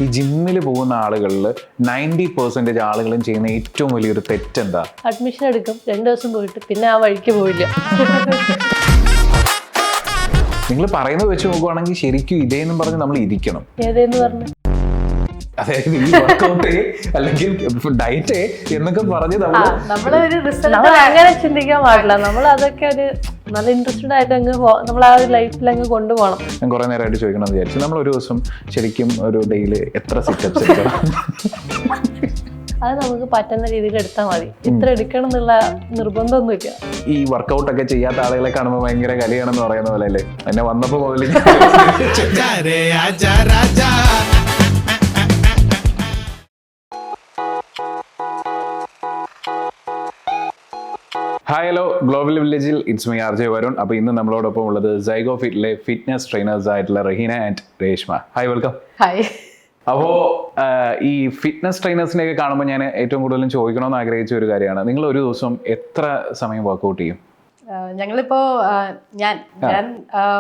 ഈ ജിമ്മിൽ പോകുന്ന ആളുകളിൽ 90% ആളുകളും ചെയ്യുന്ന ഏറ്റവും വലിയൊരു തെറ്റെന്താ? അഡ്മിഷൻ എടുക്കും, 2 ദിവസം പോയിട്ട് പിന്നെ ആ വഴിക്ക് പോയില്ല. നിങ്ങൾ പറയുന്നത് വെച്ച് നോക്കുവാണെങ്കിൽ ശരിക്കും ഇതേന്നും പറഞ്ഞ് നമ്മൾ ഇരിക്കണം. ഏതേന്ന് പറഞ്ഞു? അതായത് ഈ വർക്കൗട്ട് അല്ലെങ്കിൽ ഡയറ്റ് എന്നൊക്കെ പറഞ്ഞ് നമ്മൾ അങ്ങനെ ചിന്തിക്കാൻ പാടില്ല. നമ്മൾ അതൊക്കെ ഒരു നല്ല ഇൻട്രസ്റ്റഡ് ആയിട്ട് അങ്ങ് നമ്മൾ ആ ഒരു ലൈഫിൽ അങ്ങ് കൊണ്ടുപോകണം. ഞാൻ കുറെ നേരമായിട്ട് ചോദിക്കണമെന്ന് വിചാരിച്ചു. നമ്മൾ ഒരു ദിവസം ശരിക്കും ഒരു ഡെയിലി എത്ര സിറ്റപ്സ് എടുക്കണം? അത് നമുക്ക് പറ്റുന്ന രീതിയിൽ എടുത്താൽ മതി. ഇത്ര എടുക്കണം എന്നുള്ള നിർബന്ധമൊന്നുമില്ല. ഈ വർക്കൗട്ടൊക്കെ ചെയ്യാത്ത ആളുകളെ കാണുമ്പോൾ ഭയങ്കര കലിയാണെന്ന് പറയുന്ന പോലെ അല്ലേ? എന്നെ വന്നപ്പോ മുതൽ ഹായ് ഹലോ, ഗ്ലോബൽ വില്ലേജിൽ it's me R J Varun. അപ്പോൾ ഇന്ന് നമ്മളോടൊപ്പം ഉള്ളത് സൈഗോ ഫിറ്റിലെ ഫിറ്റ്നസ് ട്രെയിനേഴ്സ് ആയിട്ടുള്ള Raheena and Reshma. Hi, welcome. Hi. അപ്പോൾ ഈ ഫിറ്റ്നസ് ട്രെയിനേഴ്സിനെയൊക്കെ കാണുമ്പോൾ ഞാൻ ഏറ്റവും കൂടുതലും ചോദിക്കണമെന്ന് ആഗ്രഹിച്ച ഒരു കാര്യമാണ്, നിങ്ങൾ ഒരു ദിവസം എത്ര സമയം വർക്കൗട്ട് ചെയ്യും? ഞങ്ങളിപ്പോ ഞാൻ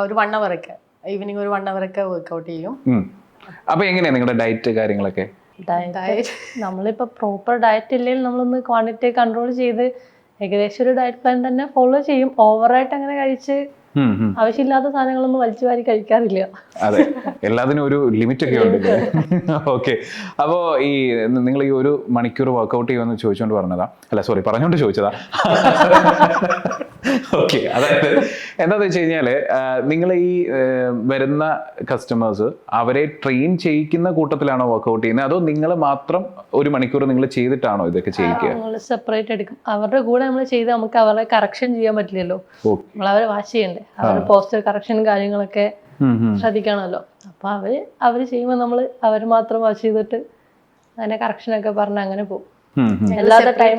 ഒരു 1 hour ഒക്കെ ഈവനിങ് ഒരു 1 hour ഒക്കെ വർക്കൗട്ട് ചെയ്യും. അപ്പോൾ എങ്ങനെയാണ് നിങ്ങളുടെ ഡയറ്റ് കാര്യങ്ങളൊക്കെ? നമ്മളിപ്പോ പ്രോപ്പർ ഡയറ്റ് ഇല്ലെങ്കിൽ നമ്മളൊന്ന് ക്വാണ്ടിറ്റി കൺട്രോൾ ചെയ്ത് ഏകദേശം ഒരു ഡയറ്റ് പ്ലാൻ തന്നെ ഫോളോ ചെയ്യും. ഓവറായിട്ട് അങ്ങനെ കഴിച്ച് ആവശ്യമില്ലാത്ത സാധനങ്ങളൊന്നും വലിച്ചു വാരി കഴിക്കാറില്ല. അതെ, എല്ലാത്തിനും ഒരു ലിമിറ്റ് ഒക്കെ ഉണ്ട്. ഓക്കെ, അപ്പോൾ ഈ നിങ്ങൾ ഈ 1 മണിക്കൂർ വർക്കൗട്ട് ചെയ്യുമെന്ന് ചോദിച്ചുകൊണ്ട് പറഞ്ഞതാ, അല്ല സോറി പറഞ്ഞുകൊണ്ട് ചോദിച്ചതാ. ഓക്കെ, അതായത് എന്താണെന്ന് വെച്ച് കഴിഞ്ഞാൽ നിങ്ങൾ ഈ വരുന്ന കസ്റ്റമേഴ്സ് അവരെ ട്രെയിൻ ചെയ്യിക്കുന്ന കൂട്ടത്തിലാണോ വർക്കൗട്ട് ചെയ്യുന്നത്, അതോ നിങ്ങൾ മാത്രം 1 മണിക്കൂർ നിങ്ങൾ ചെയ്തിട്ടാണോ ഇതൊക്കെ ചെയ്യിക്കുക? നമ്മൾ സെപ്പറേറ്റ് എടുക്കും. അവരുടെ കൂടെ നമ്മൾ ചെയ്ത് നമുക്ക് അവരെ കറക്ഷൻ ചെയ്യാൻ പറ്റില്ലല്ലോ. നമ്മൾ അവരെ വാച്ച് ചെയ്യണ്ടേ, അവരുടെ പോസ്റ്റർ കറക്ഷനും കാര്യങ്ങളൊക്കെ ശ്രദ്ധിക്കണമല്ലോ. അപ്പൊ അവര് ചെയ്യുമ്പോൾ നമ്മൾ അവർ മാത്രം വാച്ച് ചെയ്തിട്ട് അങ്ങനെ കറക്ഷനൊക്കെ പറഞ്ഞ് അങ്ങനെ പോകും.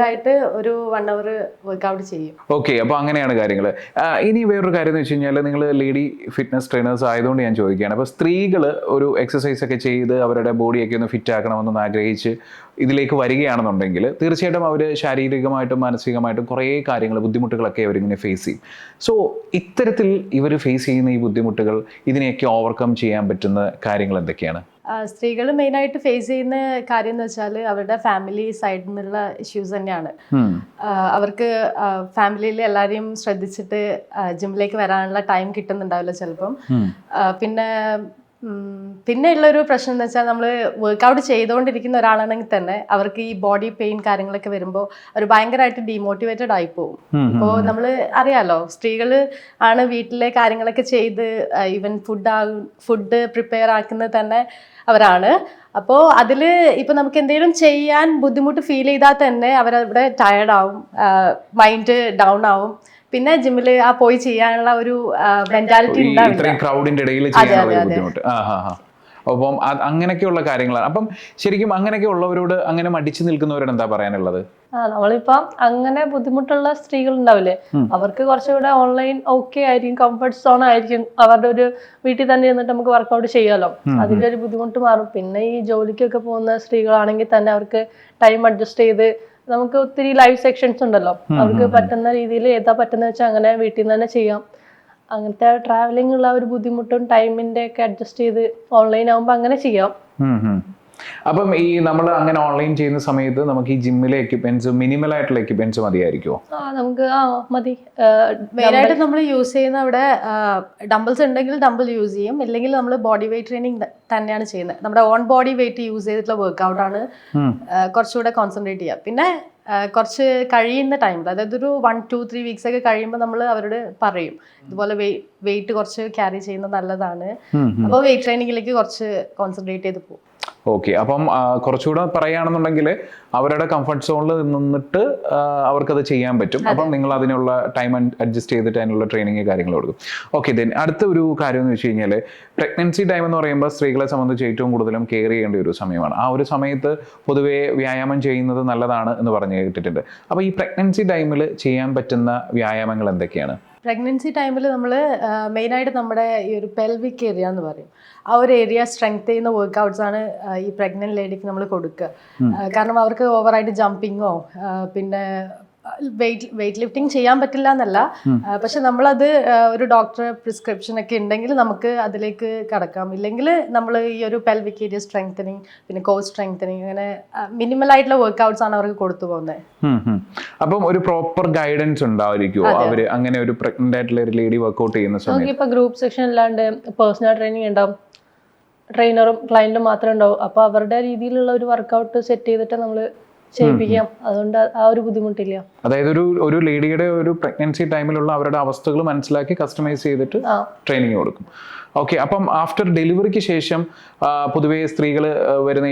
ആയിട്ട് ഒരു 1 hour വർക്ക്ഔട്ട് ചെയ്യും. ഓക്കെ, അപ്പോൾ അങ്ങനെയാണ് കാര്യങ്ങൾ. ഇനി വേറൊരു കാര്യം എന്ന് വെച്ച് കഴിഞ്ഞാൽ, നിങ്ങൾ ലേഡി ഫിറ്റ്നസ് ട്രെയിനേഴ്സ് ആയതുകൊണ്ട് ഞാൻ ചോദിക്കുകയാണ്. അപ്പോൾ സ്ത്രീകൾ ഒരു എക്സസൈസ് ഒക്കെ ചെയ്ത് അവരുടെ ബോഡിയൊക്കെ ഒന്ന് ഫിറ്റ് ആക്കണമെന്ന് ആഗ്രഹിച്ച് ഇതിലേക്ക് വരികയാണെന്നുണ്ടെങ്കിൽ തീർച്ചയായിട്ടും അവർ ശാരീരികമായിട്ടും മാനസികമായിട്ടും കുറേ കാര്യങ്ങൾ ബുദ്ധിമുട്ടുകളൊക്കെ അവരിങ്ങനെ ഫേസ് ചെയ്യും. സോ ഇത്തരത്തിൽ ഇവർ ഫേസ് ചെയ്യുന്ന ഈ ബുദ്ധിമുട്ടുകൾ, ഇതിനെയൊക്കെ ഓവർകം ചെയ്യാൻ പറ്റുന്ന കാര്യങ്ങൾ എന്തൊക്കെയാണ്? സ്ത്രീകൾ മെയിനായിട്ട് ഫേസ് ചെയ്യുന്ന കാര്യം എന്ന് വെച്ചാൽ അവരുടെ ഫാമിലി സൈഡിൽ നിന്നുള്ള ഇഷ്യൂസ് തന്നെയാണ്. അവർക്ക് ഫാമിലിയിൽ എല്ലാവരെയും ശ്രദ്ധിച്ചിട്ട് ജിമ്മിലേക്ക് വരാനുള്ള ടൈം കിട്ടുന്നുണ്ടാവില്ല ചിലപ്പം. പിന്നെ ഉള്ളൊരു പ്രശ്നം എന്ന് വെച്ചാൽ നമ്മൾ വർക്ക്ഔട്ട് ചെയ്തുകൊണ്ടിരിക്കുന്ന ഒരാളാണെങ്കിൽ തന്നെ അവർക്ക് ഈ ബോഡി പെയിൻ കാര്യങ്ങളൊക്കെ വരുമ്പോൾ അവർ ഭയങ്കരമായിട്ട് ഡീമോട്ടിവേറ്റഡ് ആയി പോകും. അപ്പോൾ നമ്മൾ അറിയാലോ, സ്ത്രീകൾ ആണ് വീട്ടിലെ കാര്യങ്ങളൊക്കെ ചെയ്ത് ഈവൻ ഫുഡ് പ്രിപ്പയർ ആക്കുന്നത് തന്നെ അവരാണ്. അപ്പോൾ അതിൽ ഇപ്പം നമുക്ക് എന്തെങ്കിലും ചെയ്യാൻ ബുദ്ധിമുട്ട് ഫീൽ ചെയ്താൽ തന്നെ അവരവിടെ ടയർഡാവും, മൈൻഡ് ഡൗൺ ആവും. പിന്നെ ജിമ്മിൽ പോയി ചെയ്യാനുള്ള ഒരു മെന്റാലിറ്റി ഉണ്ടാവില്ല. അപ്പം അങ്ങനെയൊക്കെയുള്ള കാര്യങ്ങളാണ്. അപ്പം ശരിക്കും അങ്ങനെയൊക്കെ ഉള്ളവരോട്, അങ്ങനെ മടിച്ചു നിൽക്കുന്നവരോട് എന്താ പറയാനുള്ളത്? നമ്മളിപ്പം അങ്ങനെ ബുദ്ധിമുട്ടുള്ള സ്ത്രീകൾ ഉണ്ടാവില്ലേ, അവർക്ക് കുറച്ചുകൂടെ ഓൺലൈൻ ഓക്കെ ആയിരിക്കും, കംഫർട്ട് സോൺ ആയിരിക്കും. അവരുടെ ഒരു വീട്ടിൽ തന്നെ ഇരുന്നിട്ട് നമുക്ക് വർക്കൗട്ട് ചെയ്യാമല്ലോ, അതിൻ്റെ ഒരു ബുദ്ധിമുട്ട് മാറും. പിന്നെ ഈ ജോലിക്കൊക്കെ പോകുന്ന സ്ത്രീകളാണെങ്കിൽ തന്നെ അവർക്ക് ടൈം അഡ്ജസ്റ്റ് ചെയ്ത് നമുക്ക് ഒത്തിരി ലൈവ് സെക്ഷൻസ് ഉണ്ടല്ലോ, അവർക്ക് പറ്റുന്ന രീതിയിൽ ഏതാ പറ്റുന്ന വെച്ചാൽ അങ്ങനെ വീട്ടിൽ നിന്ന് തന്നെ ചെയ്യാം. അങ്ങനത്തെ ട്രാവലിംഗ് ഉള്ള ഒരു ബുദ്ധിമുട്ടും ടൈമിന്റെ ഒക്കെ അഡ്ജസ്റ്റ് ചെയ്ത് ഓൺലൈൻ ആകുമ്പോൾ അങ്ങനെ ചെയ്യാം. അപ്പം ഈ നമ്മൾ അങ്ങനെ ഓൺലൈൻ ചെയ്യുന്ന സമയത്ത് നമുക്ക് ഈ ജിമ്മിലെ എക്യുപ്മെന്റ്സ്, മിനിമൽ ആയിട്ടുള്ള എക്യുപ്മെന്റ്സ് മതിയായിരിക്കുമോ? നമുക്ക് മതി. മെയിനായിട്ട് നമ്മൾ യൂസ് ചെയ്യുന്ന അവിടെ ഡംബിൾസ് ഉണ്ടെങ്കിൽ ഡംബിൾ യൂസ് ചെയ്യും, ഇല്ലെങ്കിൽ നമ്മൾ ബോഡി വെയിറ്റ് ട്രെയിനിങ് തന്നെയാണ് ചെയ്യുന്നത്. നമ്മുടെ ഓൺ ബോഡി വെയിറ്റ് യൂസ് ചെയ്തിട്ടുള്ള വർക്ക്ഔട്ടാണ് കുറച്ചുകൂടെ കോൺസെൻട്രേറ്റ് ചെയ്യുക. പിന്നെ കുറച്ച് കഴിയുന്ന ടൈമിൽ, അതായത് ഒരു 1-2-3 വീക്സ് ഒക്കെ കഴിയുമ്പോൾ നമ്മൾ അവരോട് പറയും ഇതുപോലെ വെയിറ്റ് കുറച്ച് ക്യാരി ചെയ്യുന്നത് നല്ലതാണ്. അപ്പോൾ വെയിറ്റ് ട്രെയിനിങ്ങിലേക്ക് കുറച്ച് കോൺസെൻട്രേറ്റ് ചെയ്ത് പോകും. ഓക്കെ, അപ്പം കുറച്ചുകൂടെ പറയുകയാണെന്നുണ്ടെങ്കിൽ അവരുടെ കംഫർട്ട് സോണിൽ നിന്നിട്ട് അവർക്കത് ചെയ്യാൻ പറ്റും. അപ്പം നിങ്ങൾ അതിനുള്ള ടൈം അഡ്ജസ്റ്റ് ചെയ്തിട്ട് അതിനുള്ള ട്രെയിനിങ് കാര്യങ്ങൾ കൊടുക്കും. ഓക്കെ, ദെൻ അടുത്ത ഒരു കാര്യം എന്ന് വെച്ച് കഴിഞ്ഞാൽ, പ്രഗ്നൻസി ടൈം എന്ന് പറയുമ്പോൾ സ്ത്രീകളെ സംബന്ധിച്ച് ഏറ്റവും കൂടുതലും കെയർ ചെയ്യേണ്ട ഒരു സമയമാണ്. ആ ഒരു സമയത്ത് പൊതുവേ വ്യായാമം ചെയ്യുന്നത് നല്ലതാണ് എന്ന് പറഞ്ഞു കേട്ടിട്ടുണ്ട്. അപ്പോൾ ഈ പ്രഗ്നൻസി ടൈമിൽ ചെയ്യാൻ പറ്റുന്ന വ്യായാമങ്ങൾ എന്തൊക്കെയാണ്? പ്രഗ്നൻസി ടൈമിൽ നമ്മൾ മെയിനായിട്ട് നമ്മുടെ ഈ ഒരു പെൽവിക് ഏരിയ എന്ന് പറയും, ആ ഒരു ഏരിയ സ്ട്രെങ്ത് ചെയ്യുന്ന വർക്ക്ഔട്ട്സ് ആണ് ഈ പ്രഗ്നന്റ് ലേഡിക്ക് നമ്മൾ കൊടുക്കുക. കാരണം അവർക്ക് ഓവറായിട്ട് ജമ്പിങ്ങോ പിന്നെ വെയിറ്റ് ലിഫ്റ്റിംഗ് ചെയ്യാൻ പറ്റില്ല എന്നല്ല, പക്ഷെ നമ്മളത് ഒരു ഡോക്ടറെ പ്രിസ്ക്രിപ്ഷൻ ഒക്കെ ഉണ്ടെങ്കിൽ നമുക്ക് അതിലേക്ക് കടക്കാം. ഇല്ലെങ്കിൽ നമ്മൾ ഈ ഒരു പെൽവിക് ഏരിയ സ്ട്രെങ്തനിങ്, പിന്നെ കോർ സ്ട്രെങ്തനിങ്, അങ്ങനെ മിനിമൽ ആയിട്ടുള്ള വർക്ക്ഔട്ട്സ് ആണ് അവർക്ക് കൊടുത്തു പോകുന്നത്. അപ്പം ഒരു പ്രോപ്പർ ഗൈഡൻസ് ഉണ്ടായിരിക്കുമോ അവര് അങ്ങനെ ഒരു പ്രഗ്നന്റ് ആയിട്ടുള്ള ഒരു ലേഡി വർക്ക്ഔട്ട് ചെയ്യുന്ന സമയത്ത്? ഇപ്പൊ ഗ്രൂപ്പ് സെക്ഷൻ അല്ലാണ്ട് പേഴ്സണൽ ട്രെയിനിങ് ഉണ്ടാവും, ട്രെയിനറും ക്ലയന്റും മാത്രമേ ഉണ്ടാവും. അപ്പൊ അവരുടെ രീതിയിലുള്ള ഒരു വർക്ക്ഔട്ട് സെറ്റ് ചെയ്തിട്ട് നമ്മള് ചെയ്യിപ്പിക്കാം. അതുകൊണ്ട് ആ ഒരു ബുദ്ധിമുട്ടില്ല. അതായത് ഒരു ലേഡിയുടെ ഒരു പ്രഗ്നൻസി ടൈമിലുള്ള അവരുടെ അവസ്ഥകൾ മനസ്സിലാക്കി കസ്റ്റമൈസ് ചെയ്തിട്ട് ട്രെയിനിങ് കൊടുക്കും. ഓക്കെ. അപ്പം ആഫ്റ്റർ ഡെലിവറിക്ക് ശേഷം പൊതുവേ സ്ത്രീകൾ വരുന്ന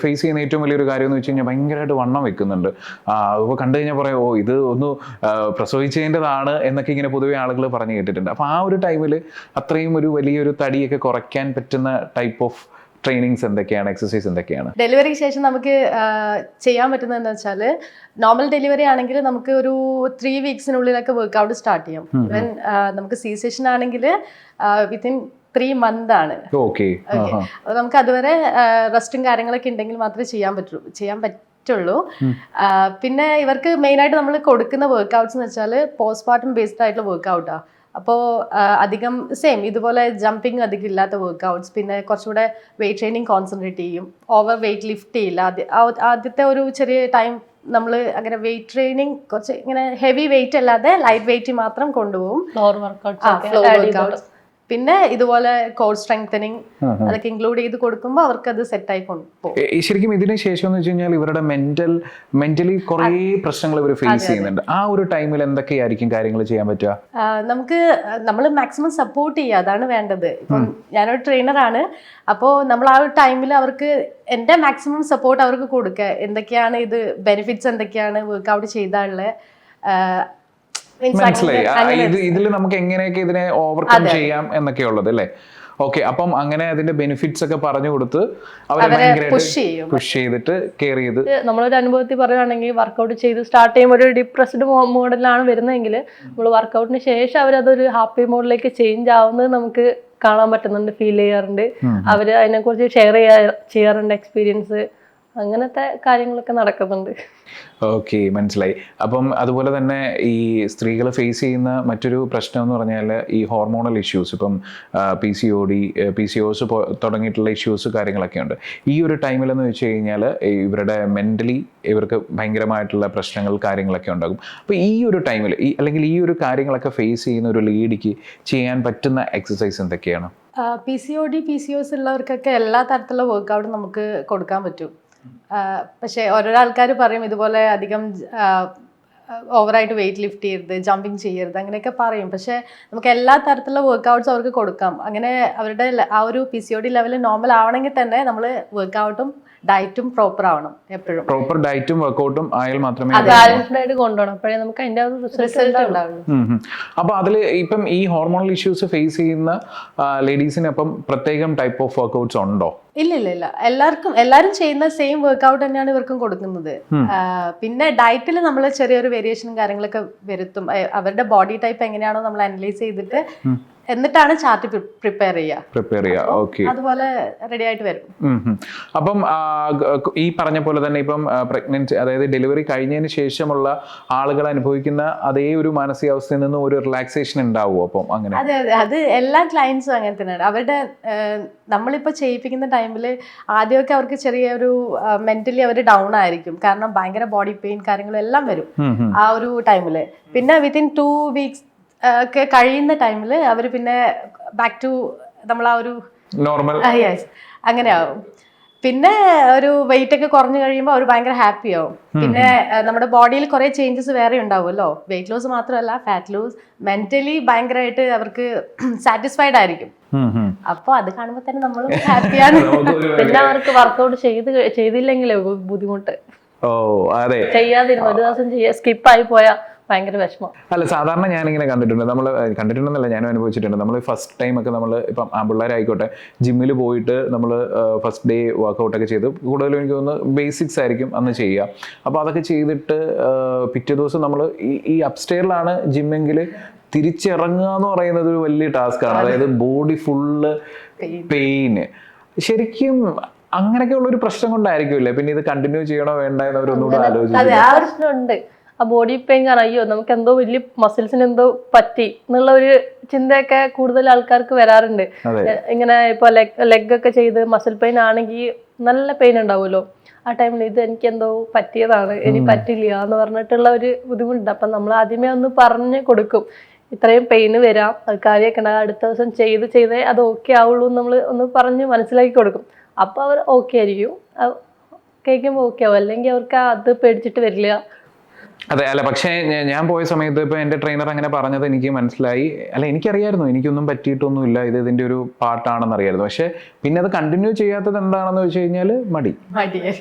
ഫേസ് ചെയ്യുന്ന ഏറ്റവും വലിയൊരു കാര്യം എന്ന് വെച്ച് കഴിഞ്ഞാൽ ഭയങ്കരമായിട്ട് വണ്ണം വെക്കുന്നുണ്ട്. അപ്പോൾ കണ്ടു കഴിഞ്ഞാൽ പറയും, ഇത് ഒന്ന് പ്രസവിച്ചതിൻ്റെതാണ് എന്നൊക്കെ ഇങ്ങനെ പൊതുവേ ആളുകൾ പറഞ്ഞു കേട്ടിട്ടുണ്ട്. അപ്പോൾ ആ ഒരു ടൈമിൽ അത്രയും ഒരു വലിയൊരു തടിയൊക്കെ കുറയ്ക്കാൻ പറ്റുന്ന ടൈപ്പ് ഓഫ് ട്രെയിനിങ്സ് എന്തൊക്കെയാണ്, എക്സസൈസ് എന്തൊക്കെയാണ്? ഡെലിവറിക്ക് ശേഷം നമുക്ക് ചെയ്യാൻ പറ്റുന്നത് എന്താ വെച്ചാൽ, നോർമൽ ഡെലിവറി ആണെങ്കിൽ നമുക്ക് ഒരു 3 വീക്സിനുള്ളിലൊക്കെ വർക്ക്ഔട്ട് സ്റ്റാർട്ട് ചെയ്യാം. ഈവൻ നമുക്ക് സി സെഷൻ ആണെങ്കിൽ വിത്തിൻ 3 months ആണ്. ഓക്കെ. അപ്പോൾ നമുക്ക് അതുവരെ റെസ്റ്റും കാര്യങ്ങളൊക്കെ ഉണ്ടെങ്കിൽ മാത്രമേ ചെയ്യാൻ പറ്റുള്ളൂ. പിന്നെ ഇവർക്ക് മെയിനായിട്ട് നമ്മൾ കൊടുക്കുന്ന വർക്ക്ഔട്ട്സ് എന്ന് വെച്ചാൽ പോസ്റ്റ്മോർട്ടം ബേസ്ഡ് ആയിട്ടുള്ള വർക്ക്ഔട്ടാണ്. അപ്പോൾ അധികം സെയിം ഇതുപോലെ ജമ്പിങ് അധികം ഇല്ലാത്ത വർക്ക്ഔട്ട്സ്, പിന്നെ കുറച്ചുകൂടെ വെയിറ്റ് ട്രെയിനിങ് കോൺസെൻട്രേറ്റ് ചെയ്യും. ഓവർ വെയിറ്റ് ലിഫ്റ്റ് ചെയ്യില്ല. ആദ്യത്തെ ഒരു ചെറിയ ടൈം നമ്മൾ അങ്ങനെ വെയിറ്റ് ട്രെയിനിങ് കുറച്ച് ഇങ്ങനെ ഹെവി വെയിറ്റ് അല്ലാതെ ലൈറ്റ് വെയിറ്റ് മാത്രം കൊണ്ടുപോകും. ഫ്ലോർ വർക്ക്ഔട്ട്സ്, പിന്നെ ഇതുപോലെ കോർ സ്ട്രെങ്തനിങ് അതൊക്കെ ഇൻക്ലൂഡ് ചെയ്ത് കൊടുക്കുമ്പോൾ അവർക്ക് അത് സെറ്റ് ആയി കൊണ്ടുപോകും. ശരിക്കും ഇതിന് ശേഷം എന്ന് വെച്ച് കഴിഞ്ഞാൽ ഇവരുടെ മെന്റലി കുറേ പ്രശ്നങ്ങൾ ഇവർ ഫേസ് ചെയ്യുന്നുണ്ട്. ആ ഒരു ടൈമിൽ എന്തൊക്കെയായിരിക്കും കാര്യങ്ങൾ ചെയ്യാൻ പറ്റുക? നമ്മൾ മാക്സിമം സപ്പോർട്ട് ചെയ്യുക, അതാണ് വേണ്ടത്. ഇപ്പം ഞാനൊരു ട്രെയിനറാണ്, അപ്പോൾ നമ്മൾ ആ ഒരു ടൈമിൽ അവർക്ക് എൻ്റെ മാക്സിമം സപ്പോർട്ട് അവർക്ക് കൊടുക്കുക. എന്തൊക്കെയാണ് ഇത് ബെനിഫിറ്റ്സ്, എന്തൊക്കെയാണ് വർക്ക്ഔട്ട് ചെയ്താലുള്ള, മനസ്സിലായി. ഇതിൽ നമുക്ക് എങ്ങനെയൊക്കെ ഇതിനെ ഓവർകം ചെയ്യാം എന്നൊക്കെയുള്ളത് അല്ലേ? ഓക്കെ. അപ്പം അങ്ങനെ അതിന്റെ ബെനിഫിറ്റ്സ് ഒക്കെ പറഞ്ഞു കൊടുത്ത് അവരെ പുഷ് ചെയ്തിട്ട് കെയർ ചെയ്ത്. നമ്മളൊരു അനുഭവത്തിൽ പറയുകയാണെങ്കിൽ, വർക്കൗട്ട് ചെയ്ത് സ്റ്റാർട്ട് ചെയ്യുമ്പോൾ ഒരു ഡിപ്രസ്ഡ് മോഡലാണ് വരുന്നതെങ്കിൽ നമ്മൾ വർക്കൗട്ടിന് ശേഷം അവരതൊരു ഹാപ്പി മോഡിലേക്ക് ചേഞ്ച് ആവുന്നത് നമുക്ക് കാണാൻ പറ്റുന്നുണ്ട്, ഫീൽ ചെയ്യാറുണ്ട്. അവര് അതിനെക്കുറിച്ച് ഷെയർ ചെയ്യാറുണ്ട് എക്സ്പീരിയൻസ്. അങ്ങനത്തെ കാര്യങ്ങളൊക്കെ നടക്കുന്നുണ്ട്. ഓക്കെ, മനസ്സിലായി. അപ്പം അതുപോലെ തന്നെ ഈ സ്ത്രീകൾ ഫേസ് ചെയ്യുന്ന മറ്റൊരു പ്രശ്നം എന്ന് പറഞ്ഞാൽ ഈ ഹോർമോണൽ ഇഷ്യൂസ്. ഇപ്പം PCOD, PCOS തുടങ്ങിയിട്ടുള്ള ഇഷ്യൂസ് കാര്യങ്ങളൊക്കെ ഉണ്ട്. ഈ ഒരു ടൈമിലെന്ന് വെച്ച് കഴിഞ്ഞാൽ ഇവരുടെ മെൻ്റലി ഇവർക്ക് ഭയങ്കരമായിട്ടുള്ള പ്രശ്നങ്ങൾ കാര്യങ്ങളൊക്കെ ഉണ്ടാകും. അപ്പോൾ ഈ ഒരു ടൈമിൽ അല്ലെങ്കിൽ ഈ ഒരു കാര്യങ്ങളൊക്കെ ഫേസ് ചെയ്യുന്ന ഒരു ലേഡിക്ക് ചെയ്യാൻ പറ്റുന്ന എക്സസൈസ് എന്തൊക്കെയാണ്? PCOD, PCOS ഉള്ളവർക്കൊക്കെ എല്ലാ തരത്തിലുള്ള വർക്കൗട്ടും നമുക്ക് കൊടുക്കാൻ പറ്റും. പക്ഷേ ഓരോ ആൾക്കാർ പറയും ഇതുപോലെ അധികം ഓവറായിട്ട് വെയിറ്റ് ലിഫ്റ്റ് ചെയ്യരുത്, ജമ്പിങ് ചെയ്യരുത്, അങ്ങനെയൊക്കെ പറയും. പക്ഷേ നമുക്ക് എല്ലാ തരത്തിലുള്ള വർക്കൗട്ട്സും അവർക്ക് കൊടുക്കാം. അങ്ങനെ അവരുടെ ആ ഒരു PCOD ലെവൽ നോർമൽ ആവണമെങ്കിൽ തന്നെ നമ്മൾ വർക്കൗട്ടും ഡയറ്റും പ്രോപ്പർ ആവണം. എപ്പോഴും പ്രോപ്പർ ഡയറ്റും വർക്കൗട്ടും ആയാൽ മാത്രമേ ബാലൻസ്ഡ് ആയിട്ട് കൊണ്ടുപോകണം. അപ്പോഴേ നമുക്ക് അതിന്റെ റിസൾട്ട് ഉണ്ടാവുള്ളൂ. അപ്പൊ അതിൽ ഇപ്പം ഈ ഹോർമോണൽ ഇഷ്യൂസ് ഫേസ് ചെയ്യുന്ന ലേഡീസിന് അപ്പം പ്രത്യേകം ടൈപ്പ് ഓഫ് വർക്കൗട്ട്സ് ഉണ്ടോ? ഇല്ല. എല്ലാവരും ചെയ്യുന്ന സെയിം വർക്കൗട്ട് തന്നെയാണ് ഇവർക്കും കൊടുക്കുന്നത്. പിന്നെ ഡയറ്റിൽ നമ്മൾ ചെറിയൊരു വേരിയേഷനും കാര്യങ്ങളൊക്കെ വരുത്തും. അവരുടെ ബോഡി ടൈപ്പ് എങ്ങനെയാണോ നമ്മൾ അനലൈസ് ചെയ്തിട്ട് എന്നിട്ടാണ് ചാർട്ട് പ്രിപ്പയർ ചെയ്യുക. ഓക്കെ, അതുപോലെ റെഡി ആയിട്ട് വരും. അപ്പം ഈ പറഞ്ഞ പോലെ തന്നെ ഇപ്പം പ്രഗ്നൻസി, അതായത് ഡെലിവറി കഴിഞ്ഞതിന് ശേഷമുള്ള ആളുകൾ അനുഭവിക്കുന്ന അതേ ഒരു മാനസികാവസ്ഥയിൽ നിന്ന് ഒരു റിലാക്സേഷൻ ഉണ്ടാവുമോ? അപ്പം അങ്ങനെ അതെ, അത് എല്ലാ ക്ലയൻസും അങ്ങനെ തന്നെയാണ്. അവരുടെ നമ്മളിപ്പോൾ ചെയ്യിപ്പിക്കുന്ന ടൈമിൽ ആദ്യമൊക്കെ അവർക്ക് ചെറിയൊരു മെന്റലി അവർ ഡൗൺ ആയിരിക്കും. കാരണം ഭയങ്കര ബോഡി പെയിൻ കാര്യങ്ങളും എല്ലാം വരും ആ ഒരു ടൈമിൽ. പിന്നെ വിത്തിൻ 2 weeks ഒക്കെ കഴിയുന്ന ടൈമിൽ അവർ പിന്നെ ബാക്ക് ടു നമ്മൾ ആ ഒരു നോർമൽ അങ്ങനെയാവും. പിന്നെ ഒരു വെയിറ്റ് ഒക്കെ കുറഞ്ഞു കഴിയുമ്പോൾ അവർ ഭയങ്കര ഹാപ്പി ആവും. പിന്നെ നമ്മുടെ ബോഡിയിൽ കുറെ ചേഞ്ചസ് വേറെ ഉണ്ടാവുമല്ലോ. വെയിറ്റ് ലോസ് മാത്രമല്ല, ഫാറ്റ് ലോസ്, മെന്റലി ഭയങ്കരമായിട്ട് അവർക്ക് സാറ്റിസ്ഫൈഡ് ആയിരിക്കും. അപ്പൊ അത് കാണുമ്പോൾ തന്നെ നമ്മൾ ഹാപ്പിയാണ്. പിന്നെ അവർക്ക് വർക്കൗട്ട് ചെയ്തില്ലെങ്കിലേ ബുദ്ധിമുട്ട്. ചെയ്യാതിരുന്നു ഒരു ദിവസം സ്കിപ്പായി പോയാ ഭയങ്കര വിഷമം. അല്ല, സാധാരണ ഞാനിങ്ങനെ കണ്ടിട്ടുണ്ടെന്നല്ല, ഞാനും അനുഭവിച്ചിട്ടുണ്ട്. നമ്മൾ ഫസ്റ്റ് ടൈം ഒക്കെ നമ്മൾ ഇപ്പം ആൺപിള്ളേരായിക്കോട്ടെ ജിമ്മിൽ പോയിട്ട് നമ്മൾ ഫസ്റ്റ് ഡേ വർക്കൗട്ടൊക്കെ ചെയ്ത് കൂടുതലും എനിക്ക് തോന്നുന്നു ബേസിക്സ് ആയിരിക്കും അന്ന് ചെയ്യുക. അപ്പോൾ അതൊക്കെ ചെയ്തിട്ട് പിറ്റേ ദിവസം നമ്മൾ ഈ അപ്സ്റ്റെയറിലാണ് ജിമ്മെങ്കിൽ തിരിച്ചിറങ്ങുക എന്ന് പറയുന്നത് ഒരു വലിയ ടാസ്ക്കാണ്. അതായത് ബോഡി ഫുള്ള് പെയിന്. ശരിക്കും അങ്ങനെയൊക്കെ ഉള്ളൊരു പ്രശ്നം കൊണ്ടായിരിക്കുമല്ലേ പിന്നെ ഇത് കണ്ടിന്യൂ ചെയ്യണോ വേണ്ട എന്നവരൊന്നുകൂടെ ആലോചിക്കുന്നുണ്ട്. ആ ബോഡി പെയിൻ കാരണം അയ്യോ നമുക്ക് എന്തോ വലിയ മസിൽസിന് എന്തോ പറ്റി എന്നുള്ള ഒരു ചിന്തയൊക്കെ കൂടുതൽ ആൾക്കാർക്ക് വരാറുണ്ട്. ഇങ്ങനെ ഇപ്പൊ ലെഗ് ഒക്കെ ചെയ്ത് മസിൽ പെയിൻ ആണെങ്കിൽ നല്ല പെയിൻ ഉണ്ടാവുമല്ലോ, ആ ടൈമിൽ ഇത് എനിക്ക് എന്തോ പറ്റിയതാണ്, ഇനി പറ്റില്ല എന്ന് പറഞ്ഞിട്ടുള്ള ഒരു ബുദ്ധിമുട്ടുണ്ട്. അപ്പം നമ്മൾ ആദ്യമേ ഒന്ന് പറഞ്ഞു കൊടുക്കും, ഇത്രയും പെയിന് വരാം, അത് കാര്യമൊക്കെ ഉണ്ടാകും, അടുത്ത ദിവസം ചെയ്തേ അത് ഓക്കെ ആവുള്ളൂ നമ്മൾ ഒന്ന് പറഞ്ഞ് മനസ്സിലാക്കി കൊടുക്കും. അപ്പോൾ അവർ ഓക്കെ ആയിരിക്കും, കേൾക്കുമ്പോൾ ഓക്കെ ആവും, അല്ലെങ്കിൽ അവർക്ക് അത് പേടിച്ചിട്ട് വരില്ല. അതെ, അല്ല പക്ഷേ ഞാൻ പോയ സമയത്ത് ഇപ്പൊ എന്റെ ട്രെയിനർ അങ്ങനെ പറഞ്ഞത് എനിക്ക് മനസ്സിലായി. അല്ല, എനിക്കറിയായിരുന്നു എനിക്കൊന്നും പറ്റിയിട്ടൊന്നുമില്ല, ഇതിന്റെ ഒരു പാർട്ടാണെന്ന് അറിയായിരുന്നു. പക്ഷെ പിന്നെ അത് കണ്ടിന്യൂ ചെയ്യാത്തത് എന്താണെന്ന് വെച്ച് കഴിഞ്ഞാൽ മടി.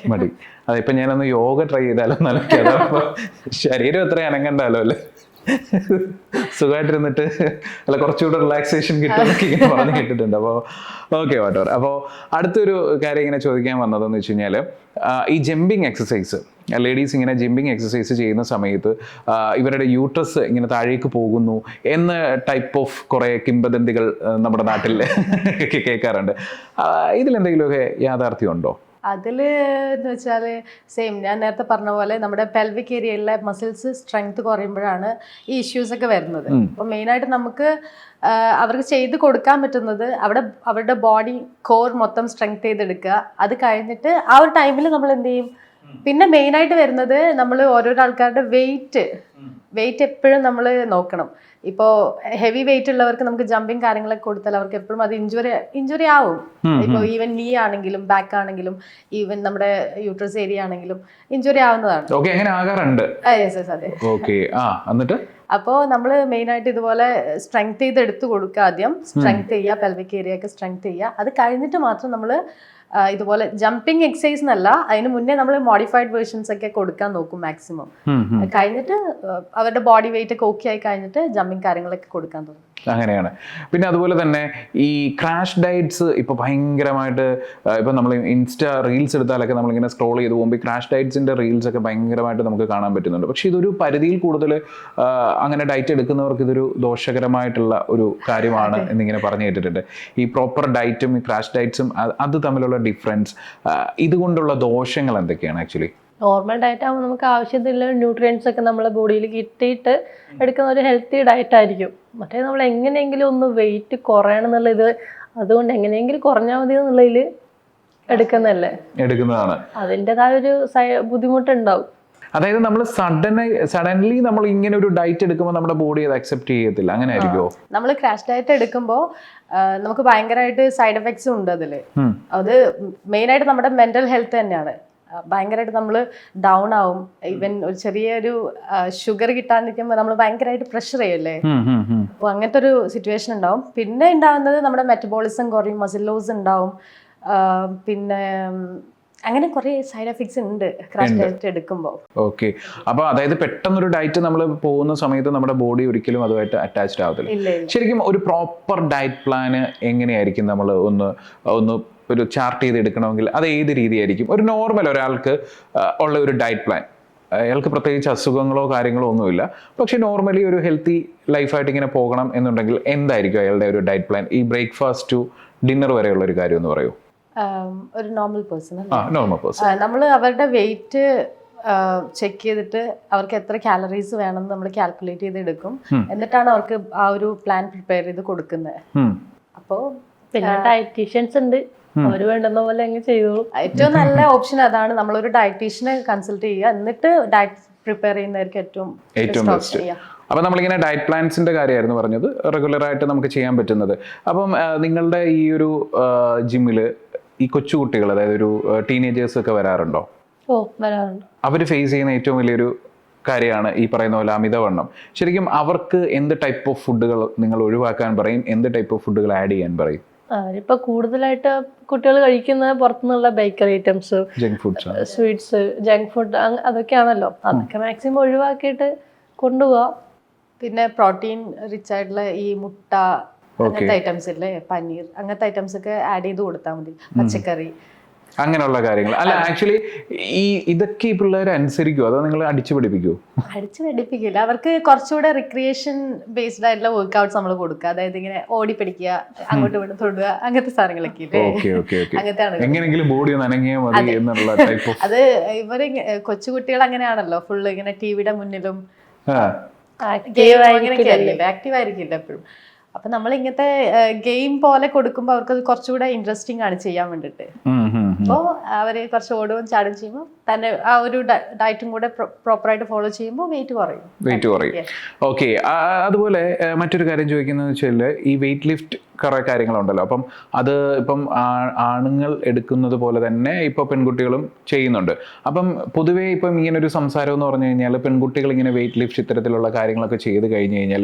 അതെ, ഇപ്പൊ ഞാനൊന്ന് യോഗ ട്രൈ ചെയ്താലോ നല്ലത്, ശരീരം എത്ര അനങ്ങണ്ടാലോ അല്ലേ, സുഖമായിട്ടിരുന്നിട്ട് അല്ല കുറച്ചുകൂടെ റിലാക്സേഷൻ കിട്ടുമെന്നൊക്കെ ഇങ്ങനെ പറഞ്ഞ് കേട്ടിട്ടുണ്ട്. അപ്പോൾ ഓക്കെ വാട്ടർ. അപ്പോൾ അടുത്തൊരു കാര്യം ഇങ്ങനെ ചോദിക്കാൻ വന്നതെന്ന് വെച്ച് കഴിഞ്ഞാൽ ഈ ജമ്പിങ് എക്സസൈസ്, ലേഡീസ് ഇങ്ങനെ ജമ്പിങ് എക്സസൈസ് ചെയ്യുന്ന സമയത്ത് ഇവരുടെ യൂട്രസ് ഇങ്ങനെ താഴേക്ക് പോകുന്നു എന്ന ടൈപ്പ് ഓഫ് കുറേ കിംവദന്തികൾ നമ്മുടെ നാട്ടിൽ കേൾക്കാറുണ്ട്. ഇതിലെന്തെങ്കിലുമൊക്കെ യാഥാർത്ഥ്യമുണ്ടോ? അതില് എന്ന് വെച്ചാൽ സെയിം ഞാൻ നേരത്തെ പറഞ്ഞ പോലെ നമ്മുടെ പെൽവിക് ഏരിയയിലെ മസിൽസ് സ്ട്രെങ്ത് കുറയുമ്പോഴാണ് ഈ ഇഷ്യൂസ് ഒക്കെ വരുന്നത്. അപ്പോൾ മെയിനായിട്ട് നമുക്ക് അവർക്ക് ചെയ്ത് കൊടുക്കാൻ പറ്റുന്നത് അവരുടെ ബോഡി കോർ മൊത്തം സ്ട്രെങ്ത് ചെയ്തെടുക്കുക. അത് കഴിഞ്ഞിട്ട് ആ ഒരു ടൈമിൽ നമ്മൾ എന്ത് ചെയ്യും, പിന്നെ മെയിനായിട്ട് വരുന്നത് നമ്മൾ ഓരോരോ ആൾക്കാരുടെ വെയിറ്റ് എപ്പോഴും നമ്മൾ നോക്കണം. ഇപ്പോൾ ഹെവി വെയിറ്റ് ഉള്ളവർക്ക് നമുക്ക് ജമ്പിങ് കാര്യങ്ങളൊക്കെ കൊടുത്താൽ അവർക്ക് എപ്പോഴും അത് ഇഞ്ചുറി ആവും. ഇപ്പോൾ ഈവൻ നീ ആണെങ്കിലും ബാക്ക് ആണെങ്കിലും ഈവൻ നമ്മുടെ യൂട്രസ് ഏരിയ ആണെങ്കിലും ഇഞ്ചുറി ആവുന്നതാണ്. അതെ. അപ്പോൾ നമ്മൾ മെയിനായിട്ട് ഇതുപോലെ സ്ട്രെങ്ത് ചെയ്ത് എടുത്തു കൊടുക്കുക. ആദ്യം സ്ട്രെങ്ത് ചെയ്യുക, പെൽവിക് ഏരിയ ഒക്കെ സ്ട്രെങ്ത് ചെയ്യുക. അത് കഴിഞ്ഞിട്ട് മാത്രം നമ്മൾ ഇതുപോലെ ജമ്പിങ് എക്സസൈസ് എന്നല്ല, അതിന് മുന്നേ നമ്മൾ മോഡിഫൈഡ് വേർഷൻസ് ഒക്കെ കൊടുക്കാൻ നോക്കും മാക്സിമം. കഴിഞ്ഞിട്ട് അവരുടെ ബോഡി വെയിറ്റ് ഒക്കെ ഓക്കെ ആയി കഴിഞ്ഞിട്ട് ജമ്പിങ് കാര്യങ്ങളൊക്കെ കൊടുക്കാൻ തോന്നും. അങ്ങനെയാണ്. പിന്നെ അതുപോലെ തന്നെ ഈ ക്രാഷ് ഡയറ്റ്സ് ഇപ്പൊ ഭയങ്കരമായിട്ട്, ഇപ്പൊ നമ്മൾ ഇൻസ്റ്റ റീൽസ് എടുത്താലൊക്കെ നമ്മളിങ്ങനെ സ്ക്രോൾ ചെയ്ത് പോകുമ്പോൾ ഈ ക്രാഷ് ഡയറ്റ്സിന്റെ റീൽസ് ഒക്കെ ഭയങ്കരമായിട്ട് നമുക്ക് കാണാൻ പറ്റുന്നുണ്ട്. പക്ഷെ ഇതൊരു പരിധിയിൽ കൂടുതൽ അങ്ങനെ ഡയറ്റ് എടുക്കുന്നവർക്ക് ഇതൊരു ദോഷകരമായിട്ടുള്ള ഒരു കാര്യമാണ് എന്നിങ്ങനെ പറഞ്ഞു കേട്ടിട്ടുണ്ട്. ഈ പ്രോപ്പർ ഡയറ്റും ഈ ക്രാഷ് ഡയറ്റ്സും അത് തമ്മിലുള്ള ഡിഫറൻസ്, ഇതുകൊണ്ടുള്ള ദോഷങ്ങൾ എന്തൊക്കെയാണ് ആക്ച്വലി? നോർമൽ ഡയറ്റ് ആകുമ്പോൾ നമുക്ക് ആവശ്യത്തിലുള്ള ന്യൂട്രിയൻസ് ഒക്കെ നമ്മളെ ബോഡിയിൽ കിട്ടിയിട്ട് എടുക്കുന്ന ഒരു ഹെൽത്തി ഡയറ്റ് ആയിരിക്കും. മറ്റേ നമ്മൾ എങ്ങനെയെങ്കിലും ഒന്ന് വെയിറ്റ് കുറയണം എന്നുള്ളത്, അതുകൊണ്ട് എങ്ങനെയെങ്കിലും കുറഞ്ഞാൽ മതി എന്നുള്ളതിൽ എടുക്കുന്നതാണ്. അതിൻ്റെതായ ഒരു ബുദ്ധിമുട്ടുണ്ടാവും. അതായത് നമ്മൾ സഡൻലി നമ്മൾ ഇങ്ങനെ ഒരു ഡയറ്റ് എടുക്കുമ്പോൾ നമ്മുടെ ബോഡി അത് അക്സെപ്റ്റ് ചെയ്യത്തില്ല, അങ്ങനെ ആയിരിക്കുമോ? നമ്മൾ ക്രാഷ് ഡയറ്റ് എടുക്കുമ്പോൾ നമുക്ക് ഭയങ്കരമായിട്ട് സൈഡ് എഫക്ട്സ് ഉണ്ട് അതിൽ. അത് മെയിനായിട്ട് നമ്മുടെ മെന്റൽ ഹെൽത്ത് തന്നെയാണ്. ഭയങ്കരമായിട്ട് നമ്മൾ ഡൗൺ ആവും. ഈവൻ ഒരു ചെറിയൊരു ഷുഗർ കിട്ടാണ്ടിരിക്കുമ്പോൾ നമ്മൾ ഭയങ്കരമായിട്ട് പ്രഷർ ചെയ്യല്ലേ, അപ്പോൾ അങ്ങനത്തെ ഒരു സിറ്റുവേഷൻ ഉണ്ടാവും. പിന്നെ ഉണ്ടാവുന്നത് നമ്മുടെ മെറ്റബോളിസം കുറയും, മസിൽ ലോസ് ഉണ്ടാവും, പിന്നെ അങ്ങനെ കുറെ സൈഡ് എഫക്ട്സ് ഉണ്ട് ക്രാഷ് ഡയറ്റ് എടുക്കുമ്പോൾ. ഓക്കെ. അപ്പൊ അതായത് പെട്ടെന്നൊരു ഡയറ്റ് നമ്മൾ പോകുന്ന സമയത്ത് നമ്മുടെ ബോഡി ഒരിക്കലും അതുമായിട്ട് അറ്റാച്ച്ഡ് ആവത്തില്ല. ശരിക്കും ഒരു പ്രോപ്പർ ഡയറ്റ് പ്ലാന് എങ്ങനെയായിരിക്കും നമ്മൾ ഒന്ന് ഒരു ചാർട്ട് ചെയ്ത് എടുക്കണമെങ്കിൽ അത് ഏത് രീതിയായിരിക്കും? ഒരു നോർമൽ ഒരാൾക്ക് ഉള്ള ഒരു ഡയറ്റ് പ്ലാൻ, അയാൾക്ക് പ്രത്യേകിച്ച് അസുഖങ്ങളോ കാര്യങ്ങളോ ഒന്നുമില്ല, പക്ഷെ നോർമലി ഒരു ഹെൽത്തി ലൈഫായിട്ട് ഇങ്ങനെ പോകണം എന്നുണ്ടെങ്കിൽ എന്തായിരിക്കും അയാളുടെ ഒരു ഡയറ്റ് പ്ലാൻ? ഈ ബ്രേക്ക്ഫാസ്റ്റ് ടു ഡിന്നർ വരെയുള്ള ഒരു കാര്യം എന്ന് പറയൂ. ഒരു നോർമൽ പേഴ്സൺ നമ്മൾ അവരുടെ വെയിറ്റ് ചെക്ക് ചെയ്തിട്ട് അവർക്ക് എത്ര കാലറീസ് വേണമെന്ന് നമ്മൾ കാൽക്കുലേറ്റ് ചെയ്ത് എടുക്കും. എന്നിട്ടാണ് അവർക്ക് ആ ഒരു പ്ലാൻ പ്രിപ്പയർ ചെയ്ത് കൊടുക്കുന്നത്. അപ്പോ പിന്നെ ഡയറ്റീഷ്യൻസ് ഉണ്ട്, അവര് വേണ്ടുന്ന പോലെ അങ്ങ് ചെയ്തോളൂ. ഏറ്റവും നല്ല ഓപ്ഷൻ അതാണ്. നമ്മളൊരു ഡയറ്റീഷ്യനെ കൺസൾട്ട് ചെയ്യുക, എന്നിട്ട് ഡയറ്റ് പ്രിപ്പയർ ചെയ്യുന്നതായിരിക്കും ഏറ്റവും ബെസ്റ്റ്. അപ്പം നമ്മളിങ്ങനെ ഡയറ്റ് പ്ലാൻസിന്റെ കാര്യമായിരുന്നു പറഞ്ഞത്, റെഗുലർ ആയിട്ട് നമുക്ക് ചെയ്യാൻ പറ്റുന്നത്. അപ്പം നിങ്ങളുടെ ഈ ഒരു ജിമ്മില് ഈ കൊച്ചുകുട്ടികൾ, അതായത് ഒരു ടീനേജേഴ്സ് ഒക്കെ വരാറുണ്ടോ? വരാറുണ്ട്. അവർ ഫേസ് ചെയ്യുന്ന ഏറ്റവും വലിയൊരു കാര്യമാണ് ഈ പറയുന്ന പോലെ അമിതവണ്ണം. ശരിക്കും അവർക്ക് എന്ത് ടൈപ്പ് ഓഫ് ഫുഡുകൾ നിങ്ങൾ ഒഴിവാക്കാൻ പറയും, എന്ത് ടൈപ്പ് ഓഫ് ഫുഡുകൾ ആഡ് ചെയ്യാൻ പറയും? അവരിപ്പോ കൂടുതലായിട്ട് കുട്ടികൾ കഴിക്കുന്ന പുറത്തുനിന്നുള്ള bakery items, junk foods, sweets, junk food അതൊക്കെയാണല്ലോ. അതൊക്കെ മാക്സിമം ഒഴിവാക്കിയിട്ട് കൊണ്ടുപോവാം. പിന്നെ പ്രോട്ടീൻ റിച്ച് ആയിട്ടുള്ള ഈ മുട്ട, അങ്ങനത്തെ ഐറ്റംസ് ഇല്ലേ, പനീർ, അങ്ങനത്തെ ഐറ്റംസ് ഒക്കെ ആഡ് ചെയ്ത് കൊടുത്താൽ മതി. പച്ചക്കറി, അങ്ങനെയുള്ള കാര്യങ്ങൾ അല്ല. ആക്ച്വലി ഇതൊക്കെ ഈ പിള്ളേർ അനുസരിക്കുമോ അതോ നിങ്ങൾ അടിച്ചു പഠിപ്പിക്കുമോ? അടിച്ചു പഠിപ്പിക്കില്ല. അവർക്ക് കുറച്ചുകൂടെ റിക്രിയേഷൻ ബേസ്ഡ് ആയിട്ടുള്ള വർക്ക്ഔട്ട്സ് നമ്മൾ കൊടുക്കുക. അതായത് ഇങ്ങനെ ഓടി പഠിക്കുക, അങ്ങോട്ടും ഇങ്ങോട്ടും തൊടുക, അങ്ങനത്തെ സാധനങ്ങളൊക്കെ ഇല്ലേ, അങ്ങനത്തെയാണ്. എങ്ങനെയെങ്കിലും ബോഡി ഒന്ന് അനങ്ങിയാൽ മതി എന്നുള്ള ടൈപ്പ് ഓഫ്. അത് ഇവര് കൊച്ചുകുട്ടികൾ അങ്ങനെയാണല്ലോ, ഫുള്ള് ഇങ്ങനെ ടിവിയുടെ മുന്നിലും ആക്റ്റീവ് ആയിരിക്കില്ല എപ്പോഴും. അപ്പൊ നമ്മൾ ഇങ്ങനത്തെ ഗെയിം പോലെ കൊടുക്കുമ്പോൾ അവർക്ക് അത് കുറച്ചുകൂടെ ഇൻട്രസ്റ്റിംഗ് ആണ് ചെയ്യാൻ വേണ്ടിട്ട്. അപ്പോൾ അവര് കുറച്ച് ഓടുകയും ചാടുകയും ചെയ്യുമ്പോൾ തന്നെ ആ ഒരു ഡയറ്റും കൂടെ പ്രോപ്പറായിട്ട് ഫോളോ ചെയ്യുമ്പോൾ വെയിറ്റ് കുറയും. ഓക്കെ. അതുപോലെ മറ്റൊരു കാര്യം ചോദിക്കുന്നത് വെച്ചാൽ ഈ വെയിറ്റ് ലിഫ്റ്റ് കുറെ കാര്യങ്ങളുണ്ടല്ലോ. അപ്പം അത് ഇപ്പം ആണുങ്ങൾ എടുക്കുന്നത് പോലെ തന്നെ ഇപ്പോൾ പെൺകുട്ടികളും ചെയ്യുന്നുണ്ട്. അപ്പം പൊതുവേ ഇപ്പം ഇങ്ങനൊരു സംസാരം എന്ന് പറഞ്ഞു കഴിഞ്ഞാൽ പെൺകുട്ടികൾ ഇങ്ങനെ വെയിറ്റ് ലിഫ്റ്റ് ഇത്തരത്തിലുള്ള കാര്യങ്ങളൊക്കെ ചെയ്ത് കഴിഞ്ഞ് കഴിഞ്ഞാൽ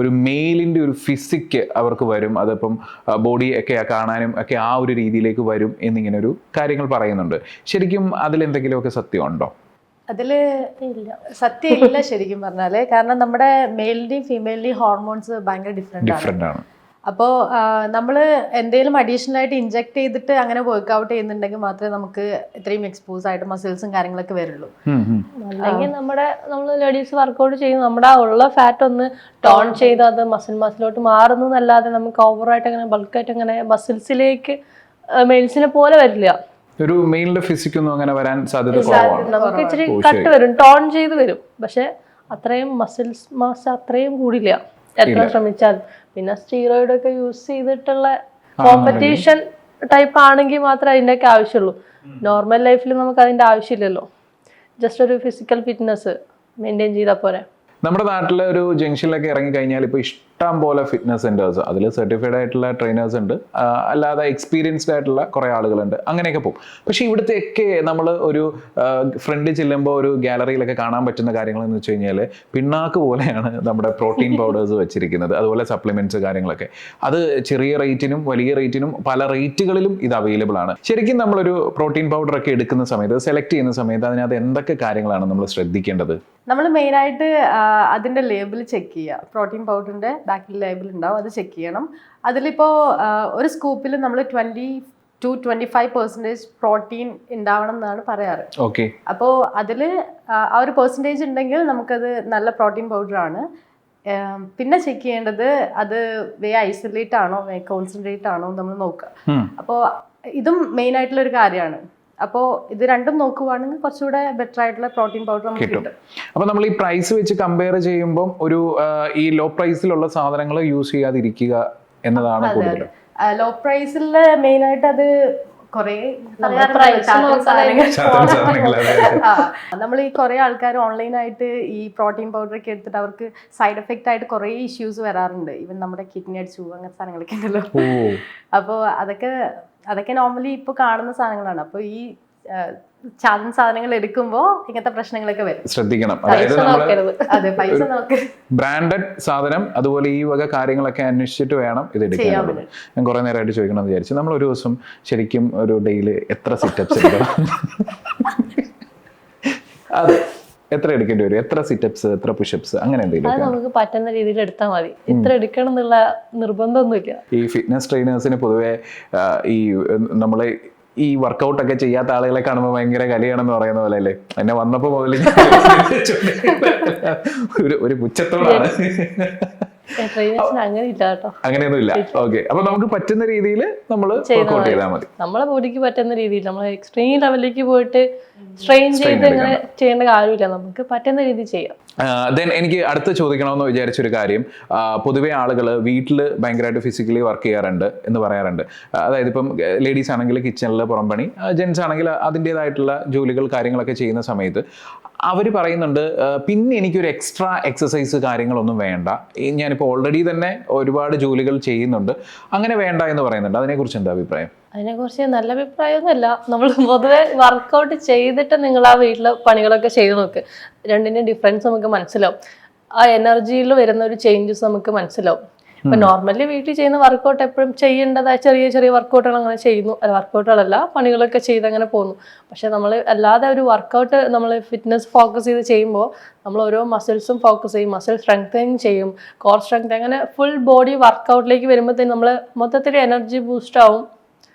ഒരു മെയിലിൻ്റെ ഒരു ഫിസിക്ക് അവർക്ക് വരും. അതിപ്പം ബോഡി ഒക്കെ കാണാനും ഒക്കെ ആ ഒരു രീതിയിലേക്ക് വരും എന്നിങ്ങനെ ഒരു കാര്യങ്ങൾ പറയുന്നുണ്ട്. ശരിക്കും അതിലെന്തെങ്കിലുമൊക്കെ സത്യമുണ്ടോ? അതില് സത്യം ഇല്ല ശരിക്കും പറഞ്ഞാല്. കാരണം നമ്മുടെ മെയിലിന്റെയും ഫീമെയിലിന്റെയും ഹോർമോൺസ് ഭയങ്കര ഡിഫറെന്റ് ആണ്. അപ്പോൾ നമ്മൾ എന്തെങ്കിലും അഡീഷണൽ ആയിട്ട് ഇൻജെക്ട് ചെയ്തിട്ട് അങ്ങനെ വർക്ക്ഔട്ട് ചെയ്യുന്നുണ്ടെങ്കിൽ മാത്രമേ നമുക്ക് ഇത്രയും എക്സ്പോസ് ആയിട്ട് മസിൽസും കാര്യങ്ങളൊക്കെ വരുള്ളൂ. അല്ലെങ്കിൽ നമ്മൾ ലേഡീസ് വർക്ക്ഔട്ട് ചെയ്യുന്ന നമ്മുടെ ഉള്ള ഫാറ്റ് ഒന്ന് ടോൺ ചെയ്ത് അത് മസിലോട്ട് മാറുന്നു എന്നല്ലാതെ നമുക്ക് ഓവറായിട്ട് അങ്ങനെ ബൾക്കായിട്ട് അങ്ങനെ മസിൽസിലേക്ക് മെയിൽസിനെ പോലെ വരില്ല. ഒരു മെയിലിന്റെ ഫിസിക് ഒന്നും അങ്ങനെ വരാൻ സാധ്യത കുറവാണ്. നമുക്ക് ഇച്ചിരി കട്ട് വരും, ടോൺ ചെയ്ത് വരും, പക്ഷെ അത്രയും മസിൽസ് മാസ് അത്രയും കൂടില്ല എത്ര ശ്രമിച്ചാൽ. പിന്നെ സ്റ്റീറോയിഡ് ഒക്കെ യൂസ് ചെയ്തിട്ടുള്ള കോമ്പറ്റീഷൻ ടൈപ്പ് ആണെങ്കിൽ മാത്രമേ അതിൻ്റെയൊക്കെ ആവശ്യമുള്ളൂ. നോർമൽ ലൈഫിൽ നമുക്ക് അതിൻ്റെ ആവശ്യമില്ലല്ലോ. ജസ്റ്റ് ഒരു ഫിസിക്കൽ ഫിറ്റ്നസ് മെയിൻറ്റെയിൻ ചെയ്താൽ പോരെ. നമ്മുടെ നാട്ടിലെ ഒരു ജംഗ്ഷനിലൊക്കെ ഇറങ്ങിക്കഴിഞ്ഞാൽ ഇപ്പോൾ ഇഷ്ടം പോലെ ഫിറ്റ്നസ് സെൻറ്റേഴ്സ്, അതിൽ സർട്ടിഫൈഡ് ആയിട്ടുള്ള ട്രെയിനേഴ്സ് ഉണ്ട്, അല്ലാതെ എക്സ്പീരിയൻസ്ഡ് ആയിട്ടുള്ള കുറേ ആളുകളുണ്ട്, അങ്ങനെയൊക്കെ പോകും. പക്ഷേ ഇവിടുത്തെയൊക്കെ നമ്മൾ ഒരു ഫ്രണ്ടിൽ ചെല്ലുമ്പോൾ ഒരു ഗാലറിയിലൊക്കെ കാണാൻ പറ്റുന്ന കാര്യങ്ങൾ എന്ന് വെച്ച് കഴിഞ്ഞാൽ പിണ്ണാക്ക് പോലെയാണ് നമ്മുടെ പ്രോട്ടീൻ പൗഡേഴ്സ് വെച്ചിരിക്കുന്നത്, അതുപോലെ സപ്ലിമെൻറ്റ്സ് കാര്യങ്ങളൊക്കെ. അത് ചെറിയ റേറ്റിനും വലിയ റേറ്റിനും പല റേറ്റുകളിലും ഇത് അവൈലബിൾ ആണ്. ശരിക്കും നമ്മളൊരു പ്രോട്ടീൻ പൗഡർ ഒക്കെ എടുക്കുന്ന സമയത്ത്, സെലക്ട് ചെയ്യുന്ന സമയത്ത് അതിനകത്ത് എന്തൊക്കെ കാര്യങ്ങളാണ് നമ്മൾ ശ്രദ്ധിക്കേണ്ടത്? നമ്മൾ മെയിനായിട്ട് അതിൻ്റെ ലേബിൾ ചെക്ക് ചെയ്യുക. പ്രോട്ടീൻ പൗഡറിൻ്റെ ബാക്കിൽ ലേബിൾ ഉണ്ടാവും, അത് ചെക്ക് ചെയ്യണം. അതിലിപ്പോൾ ഒരു സ്കൂപ്പിൽ നമ്മൾ 20-25% പ്രോട്ടീൻ ഉണ്ടാവണം എന്നാണ് പറയാറ്. ഓക്കെ. അപ്പോൾ അതിൽ ആ ഒരു പെർസെൻറ്റേജ് ഉണ്ടെങ്കിൽ നമുക്കത് നല്ല പ്രോട്ടീൻ പൗഡറാണ്. പിന്നെ ചെക്ക് ചെയ്യേണ്ടത് അത് ഐസൊലേറ്റ് ആണോ കോൺസെൻട്രേറ്റ് ആണോ നമ്മൾ നോക്കുക. അപ്പോൾ ഇതും മെയിൻ ആയിട്ടുള്ള ഒരു കാര്യമാണ്. അപ്പോൾ ഇത് രണ്ടും നോക്കുവാണെങ്കിൽ കുറച്ചുകൂടെ ബെറ്റർ ആയിട്ടുള്ള പ്രോട്ടീൻ പൗഡർ നമുക്ക് കിട്ടും. അപ്പോൾ നമ്മൾ ഈ പ്രൈസ് വെച്ച് കമ്പയർ ചെയ്യുമ്പോൾ ഒരു ഈ ലോ പ്രൈസിലുള്ള സാധനങ്ങൾ യൂസ് ചെയ്യാതിരിക്കുക എന്നതാണ് കൂടുതൽ. ലോ പ്രൈസിൽ മെയിൻ ആയിട്ട് അത് നമ്മൾ ഈ കുറെ ആൾക്കാർ ഓൺലൈനായിട്ട് ഈ പ്രോട്ടീൻ പൗഡർ ഒക്കെ എടുത്തിട്ട് അവർക്ക് സൈഡ് എഫക്റ്റ് ആയിട്ട് കുറെ ഇഷ്യൂസ് വരാറുണ്ട്. ഈവൻ നമ്മുടെ കിഡ്നി അടിച്ചു അങ്ങനത്തെ സാധനങ്ങളൊക്കെ ഉണ്ടല്ലോ. അപ്പോൾ അതൊക്കെ നോർമലി ഇപ്പോൾ കാണുന്ന സാധനങ്ങളാണ്. അപ്പോൾ ഈ സാധനങ്ങൾ എടുക്കുമ്പോൾ ഇങ്ങനത്തെ പ്രശ്നങ്ങളൊക്കെ വരും. ശ്രദ്ധിക്കണം. അതെ, പൈസ നോക്ക്. ബ്രാൻഡഡ് സാധനം അതുപോലെ ഈ വക കാര്യങ്ങളൊക്കെ അന്വേഷിച്ചിട്ട് വേണം ഇത് എടുക്കാൻ. ഞാൻ കുറെ നേരമായിട്ട് ചോദിക്കണം വിചാരിച്ചു. നമ്മൾ ഒരു ദിവസം ശരിക്കും ഒരു ഡെയിലി എത്ര സിറ്റപ്സ് എടുക്കണം? അതെ, എത്ര എടുക്കേണ്ടി വരും? എത്ര സിറ്റപ്സ്, എത്ര പുഷപ്സ്, അങ്ങനെ എന്തെങ്കിലും നമുക്ക് പറ്റുന്ന രീതിയിൽ എടുത്താൽ മതി. ഇത്ര എടുക്കണം എന്നുള്ള നിർബന്ധമൊന്നുമില്ല. ഈ ഫിറ്റ്നസ് ട്രെയിനേഴ്സിന് പൊതുവെ ഈ നമ്മളെ ഈ വർക്കൗട്ടൊക്കെ ചെയ്യാത്ത ആളുകളെ കാണുമ്പോൾ ഭയങ്കര കലിയാണെന്ന് പറയുന്ന പോലെ അല്ലേ? എന്നെ വന്നപ്പോ മുതൽ ഒരു പുച്ഛത്തോടാണ്. അങ്ങനെയൊന്നും ഇല്ല. ഓക്കെ. അപ്പൊ നമുക്ക് പറ്റുന്ന രീതിയിൽ നമ്മൾ വർക്കൗട്ട് ചെയ്താൽ മതി. നമ്മളെ ബോഡിക്ക് പറ്റുന്ന രീതിയിൽ. നമ്മൾ എക്സ്ട്രീം ലെവലിലേക്ക് പോയിട്ട് സ്ട്രെയിൻ ചെയ്ത് ഇങ്ങനെ ചെയ്യേണ്ട കാര്യമില്ല. നമുക്ക് പറ്റുന്ന രീതിയിൽ ചെയ്യാം. ദെൻ എനിക്ക് അടുത്ത് ചോദിക്കണമെന്ന് വിചാരിച്ചൊരു കാര്യം, പൊതുവെ ആളുകൾ വീട്ടിൽ ഭയങ്കരമായിട്ട് ഫിസിക്കലി വർക്ക് ചെയ്യാറുണ്ട് എന്ന് പറയാറുണ്ട്. അതായത് ഇപ്പം ലേഡീസ് ആണെങ്കിൽ കിച്ചണിൽ പുറംപണി, ജെൻസ് ആണെങ്കിൽ അതിൻ്റെതായിട്ടുള്ള ജോലികൾ കാര്യങ്ങളൊക്കെ ചെയ്യുന്ന സമയത്ത് അവർ പറയുന്നുണ്ട് പിന്നെ എനിക്കൊരു എക്സ്ട്രാ എക്സസൈസ് കാര്യങ്ങളൊന്നും വേണ്ട, ഞാനിപ്പോൾ ഓൾറെഡി തന്നെ ഒരുപാട് ജോലികൾ ചെയ്യുന്നുണ്ട്, അങ്ങനെ വേണ്ട എന്ന് പറയുന്നുണ്ട്. അതിനെക്കുറിച്ച് എന്താ അഭിപ്രായം? അതിനെക്കുറിച്ച് നല്ല അഭിപ്രായമൊന്നുമില്ല. നമ്മൾ പൊതുവെ വർക്കൗട്ട് ചെയ്തിട്ട് നിങ്ങൾ ആ വീട്ടിലെ പണികളൊക്കെ ചെയ്ത് നോക്ക്. രണ്ടിൻ്റെ ഡിഫറൻസ് നമുക്ക് മനസ്സിലാവും. ആ എനർജിയിൽ വരുന്ന ഒരു ചേഞ്ചസ് നമുക്ക് മനസ്സിലാവും. ഇപ്പൊ നോർമലി വീട്ടിൽ ചെയ്യുന്ന വർക്കൗട്ട് എപ്പോഴും ചെയ്യേണ്ടതായ ചെറിയ ചെറിയ വർക്കൗട്ടുകൾ അങ്ങനെ ചെയ്യുന്നു. വർക്കൗട്ടുകളല്ല, പണികളൊക്കെ ചെയ്ത് അങ്ങനെ പോകുന്നു. പക്ഷെ നമ്മൾ അല്ലാതെ ഒരു വർക്കൗട്ട് നമ്മൾ ഫിറ്റ്നസ് ഫോക്കസ് ചെയ്ത് ചെയ്യുമ്പോൾ നമ്മൾ ഓരോ മസിൽസും ഫോക്കസ് ചെയ്യും, മസിൽ സ്ട്രെങ്തനിങ് ചെയ്യും, കോർ സ്ട്രെങ്ത്, അങ്ങനെ ഫുൾ ബോഡി വർക്കൗട്ടിലേക്ക് വരുമ്പോഴത്തേക്കും നമ്മൾ മൊത്തത്തിൽ എനർജി ബൂസ്റ്റ് ആവും.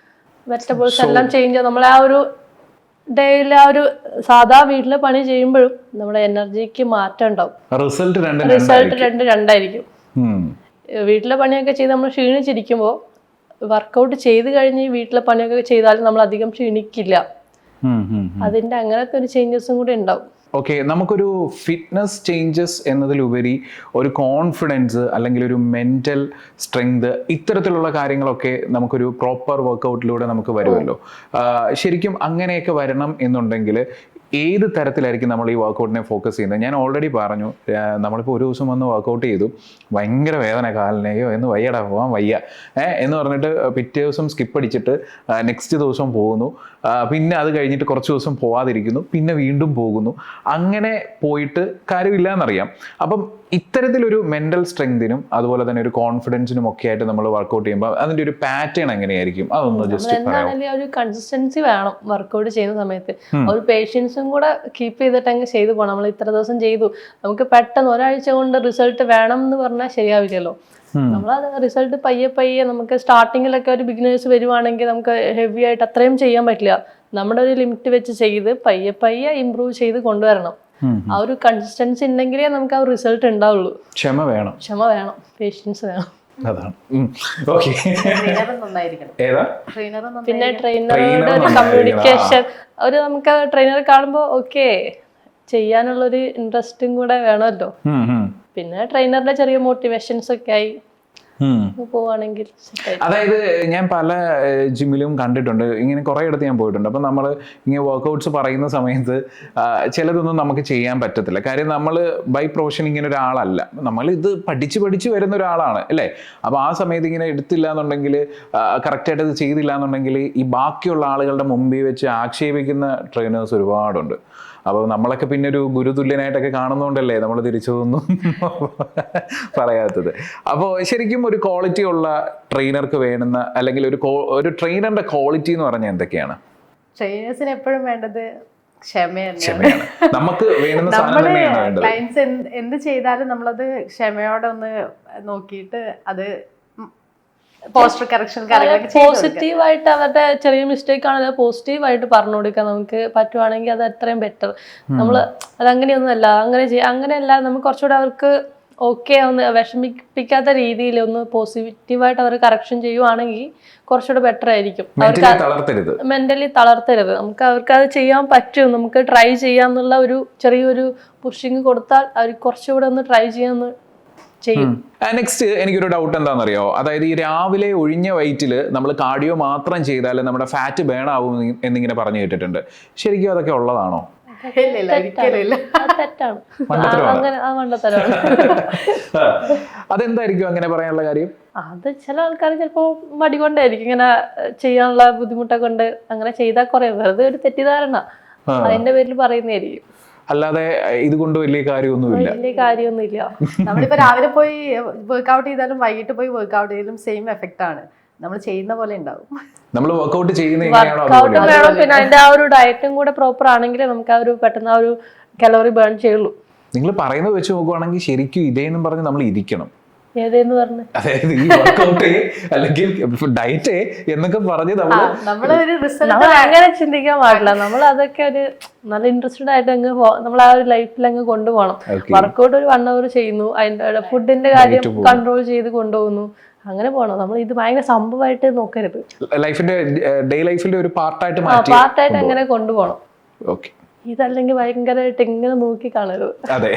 വെജിറ്റബിൾസ് എല്ലാം ചേഞ്ച് നമ്മളെ ആ ഒരു ഡേയിലെ ആ ഒരു സാധാ വീട്ടിലെ പണി ചെയ്യുമ്പോഴും നമ്മുടെ എനർജിക്ക് മാറ്റം ഉണ്ടാവും. റിസൾട്ട് രണ്ടായിരിക്കും. വീട്ടിലെ പണിയൊക്കെ ചെയ്ത് നമ്മൾ ക്ഷീണിച്ചിരിക്കുമ്പോൾ വർക്കൗട്ട് ചെയ്ത് കഴിഞ്ഞ് വീട്ടിലെ പണിയൊക്കെ ചെയ്താലും നമ്മൾ അധികം ക്ഷീണിക്കില്ല. അതിന്റെ അങ്ങനത്തെ ഒരു ചേഞ്ചസും കൂടി ഉണ്ടാവും. ഓക്കെ, നമുക്കൊരു ഫിറ്റ്നസ് ചേഞ്ചസ് എന്നതിലുപരി ഒരു കോൺഫിഡൻസ് അല്ലെങ്കിൽ ഒരു മെൻ്റൽ സ്ട്രെങ്ത് ഇത്തരത്തിലുള്ള കാര്യങ്ങളൊക്കെ നമുക്കൊരു പ്രോപ്പർ വർക്കൗട്ടിലൂടെ നമുക്ക് വരുമല്ലോ. ശരിക്കും അങ്ങനെയൊക്കെ വരണം എന്നുണ്ടെങ്കിൽ ഏത് തരത്തിലായിരിക്കും നമ്മൾ ഈ വർക്കൗട്ടിനെ ഫോക്കസ് ചെയ്യുന്നത്? ഞാൻ ഓൾറെഡി പറഞ്ഞു, നമ്മളിപ്പോൾ ഒരു ദിവസം വന്ന് വർക്കൗട്ട് ചെയ്തു, ഭയങ്കര വേദന കാലിനെയോ എന്ന് വയ്യടാ പോകാൻ വയ്യ എന്ന് പറഞ്ഞിട്ട് പിറ്റേ ദിവസം സ്കിപ്പ് അടിച്ചിട്ട് നെക്സ്റ്റ് ദിവസം പോകുന്നു, പിന്നെ അത് കഴിഞ്ഞിട്ട് കുറച്ച് ദിവസം പോവാതിരിക്കുന്നു, പിന്നെ വീണ്ടും പോകുന്നു. അങ്ങനെ പോയിട്ട് കാര്യമില്ല എന്നറിയാം. അപ്പം ഇത്തരത്തിലൊരു മെൻ്റൽ സ്ട്രെങ്തിനും അതുപോലെ തന്നെ ഒരു കോൺഫിഡൻസിനും ഒക്കെ ആയിട്ട് നമ്മൾ വർക്കൗട്ട് ചെയ്യുമ്പോൾ അതിൻ്റെ ഒരു പാറ്റേൺ എങ്ങനെയായിരിക്കും? അതൊന്ന് ജസ്റ്റ് എന്താണെങ്കിലും ഒരു കൺസിസ്റ്റൻസി വേണം വർക്കൗട്ട് ചെയ്യുന്ന സമയത്ത്. ഒരു പേഷ്യൻസും കൂടെ കീപ്പ് ചെയ്തിട്ട് അങ്ങ് ചെയ്തു പോകണം. നമ്മൾ ഇത്ര ദിവസം ചെയ്തു, നമുക്ക് പെട്ടെന്ന് ഒരാഴ്ച കൊണ്ട് റിസൾട്ട് വേണം എന്ന് പറഞ്ഞാൽ ശരിയാവില്ലല്ലോ. നമ്മളത് റിസൾട്ട് പയ്യെ നമുക്ക് സ്റ്റാർട്ടിങ്ങിലൊക്കെ ഒരു ബിഗിനേഴ്സ് വരുവാണെങ്കിൽ നമുക്ക് ഹെവി ആയിട്ട് അത്രയും ചെയ്യാൻ പറ്റില്ല. നമ്മുടെ ഒരു ലിമിറ്റ് വെച്ച് ചെയ്ത് പയ്യെ ഇമ്പ്രൂവ് ചെയ്ത് കൊണ്ടുവരണം. ആ ഒരു കൺസിസ്റ്റൻസി ഉണ്ടെങ്കിലേ നമുക്ക് ആ റിസൾട്ട് ഉണ്ടാവുള്ളൂ. ക്ഷമ വേണം, പേഷ്യൻസ് വേണം. അതാണ്. പിന്നെ ട്രെയിനറുടെ ഒരു കമ്മ്യൂണിക്കേഷൻ, നമുക്ക് ട്രെയിനറെ കാണുമ്പോൾ ഓക്കെ ചെയ്യാനുള്ളൊരു ഇൻട്രസ്റ്റും കൂടെ വേണമല്ലോ. പിന്നെ ട്രെയിനറുടെ ചെറിയ മോട്ടിവേഷൻസ് ഒക്കെ ആയി പോവാണെങ്കിൽ. അതായത് ഞാൻ പല ജിമ്മിലും കണ്ടിട്ടുണ്ട്, ഇങ്ങനെ കുറേ ഇടത്ത് ഞാൻ പോയിട്ടുണ്ട്. അപ്പം നമ്മൾ ഇങ്ങനെ വർക്കൗട്ട്സ് പറയുന്ന സമയത്ത് ചിലതൊന്നും നമുക്ക് ചെയ്യാൻ പറ്റത്തില്ല. കാര്യം നമ്മൾ ബൈ പ്രൊഫഷൻ ഇങ്ങനെ ഒരാളല്ല, നമ്മൾ ഇത് പഠിച്ച് വരുന്ന ഒരാളാണ് അല്ലേ. അപ്പോൾ ആ സമയത്ത് ഇങ്ങനെ എടുത്തില്ല എന്നുണ്ടെങ്കിൽ, കറക്റ്റായിട്ട് ഇത് ചെയ്തില്ല എന്നുണ്ടെങ്കിൽ ഈ ബാക്കിയുള്ള ആളുകളുടെ മുമ്പിൽ വെച്ച് ആക്ഷേപിക്കുന്ന ട്രെയിനേഴ്സ് ഒരുപാടുണ്ട്. അപ്പോൾ നമ്മളൊക്കെ പിന്നെ ഒരു ഗുരുതുല്യനായിട്ടൊക്കെ കാണുന്നതുകൊണ്ടല്ലേ നമ്മൾ തിരിച്ചതൊന്നും പറയാത്തത്. അപ്പോൾ ശരിക്കും ഒരു ക്വാളിറ്റി ഉള്ള ട്രെയിനർക്ക് വേണ്ടുന്ന, അല്ലെങ്കിൽ ഒരു ട്രെയിനറിന്റെ ക്വാളിറ്റി എന്ന് പറഞ്ഞാൽ എന്തൊക്കെയാണ്? ട്രെയിനേഴ്സിന് എപ്പോഴും വേണ്ടത് ക്ഷമയാണ്. നമുക്ക് വേണ്ടുന്ന സാധനം തന്നെയാണ് വേണ്ടത്. ക്ലയൻസ് എന്ത് ചെയ്താലും നമ്മളത് ക്ഷമയോടെ ഒന്ന് നോക്കിയിട്ട് അത് പോസ്റ്റർ കറക്ഷൻ പോസിറ്റീവായിട്ട് അവരുടെ ചെറിയ മിസ്റ്റേക്ക് ആണെങ്കിൽ പോസിറ്റീവായിട്ട് പറഞ്ഞു കൊടുക്കാൻ നമുക്ക് പറ്റുവാണെങ്കിൽ അത് അത്രയും ബെറ്റർ. നമ്മള് അതങ്ങനെയൊന്നുമല്ല, അങ്ങനെയല്ല, നമുക്ക് കുറച്ചുകൂടെ അവർക്ക് ഓക്കെ ഒന്ന് വിഷമിപ്പിക്കാത്ത രീതിയിൽ ഒന്ന് പോസിറ്റീവായിട്ട് അവർ കറക്ഷൻ ചെയ്യുവാണെങ്കിൽ കുറച്ചുകൂടെ ബെറ്റർ ആയിരിക്കും. അവർക്ക് മെന്റലി തളർത്തരുത്. നമുക്ക് അവർക്ക് അത് ചെയ്യാൻ പറ്റും, നമുക്ക് ട്രൈ ചെയ്യാന്നുള്ള ഒരു ചെറിയൊരു പുഷിങ് കൊടുത്താൽ അവർ കുറച്ചുകൂടെ ഒന്ന് ട്രൈ ചെയ്യാന്ന് ചെയ്യും. നെക്സ്റ്റ് എനിക്കൊരു ഡൗട്ട് എന്താണെന്നറിയോ, അതായത് ഈ രാവിലെ ഒഴിഞ്ഞ വയറ്റിൽ നമ്മൾ കാർഡിയോ മാത്രം ചെയ്താൽ നമ്മുടെ ഫാറ്റ് ബേൺ ആവും എന്നിങ്ങനെ പറഞ്ഞു കേട്ടിട്ടുണ്ട്. ശരിക്കും അതൊക്കെ ഉള്ളതാണോ? അതെന്തായിരിക്കും അങ്ങനെ പറയാനുള്ള കാര്യം? അത് ചില ആൾക്കാർ ചിലപ്പോ മടി കൊണ്ടായിരിക്കും, ഇങ്ങനെ ചെയ്യാനുള്ള ബുദ്ധിമുട്ടൊക്കെ കൊണ്ട് അങ്ങനെ ചെയ്താൽ കുറെ, വെറുതെ ഒരു തെറ്റിദ്ധാരണ അതിന്റെ പേരിൽ പറയുന്നതായിരിക്കും. അല്ലാതെ ഇതുകൊണ്ട് വലിയ കാര്യമൊന്നുമില്ല. നമ്മളിപ്പോ രാവിലെ പോയി വർക്ക്ഔട്ട് ചെയ്താലും വൈകിട്ട് പോയി വർക്ക്ഔട്ട് ചെയ്താലും സെയിം എഫക്റ്റ് ആണ്. നമ്മൾ ചെയ്യുന്ന പോലെ ഉണ്ടാവും. നമ്മൾ വർക്ക്ഔട്ട് ചെയ്യുന്ന പിന്നെ അതിന്റെ ആ ഒരു ഡയറ്റും കൂടെ പ്രോപ്പർ ആണെങ്കിൽ നമുക്ക് ആ ഒരു പെട്ടെന്ന് ആ ഒരു കലോറി ബേൺ ചെയ്യുള്ളൂ. നിങ്ങൾ പറയുന്നത് വെച്ച് നോക്കുവാണെങ്കിൽ ശരിക്കും ഇതേന്നും പറഞ്ഞ് നമ്മൾ ഇരിക്കണം. ഏതെന്ന് പറഞ്ഞു, അതായത് ഈ വർക്ക്ഔട്ട് അല്ലെങ്കിൽ ഡയറ്റ് എന്നൊക്കെ പറഞ്ഞ് നമ്മൾ അങ്ങനെ ചിന്തിക്കാൻ പാടില്ല. നമ്മൾ അതൊക്കെ ഒരു നല്ല ഇൻട്രസ്റ്റഡ് ആയിട്ട് അങ്ങ് നമ്മൾ ആ ഒരു ലൈഫിൽ അങ്ങ് കൊണ്ടുപോകണം. വർക്ക്ഔട്ട് ഒരു 1 hour ചെയ്യുന്നു, അതിന്റെ ഫുഡിന്റെ കാര്യം കൺട്രോൾ ചെയ്ത് കൊണ്ടുപോകുന്നു, അങ്ങനെ പോകണം. നമ്മൾ ഇത് ഭയങ്കര സംഭവമായിട്ട് നോക്കരുത്. ലൈഫിന്റെ ഡേ ലൈഫിന്റെ ഒരു പാർട്ടായിട്ട് അങ്ങനെ കൊണ്ടുപോകണം. ഓക്കെ, ഇതല്ലെങ്കിൽ ഭയങ്കരമായിട്ട് ഇങ്ങനെ നോക്കി കാണരുത്. അതെ,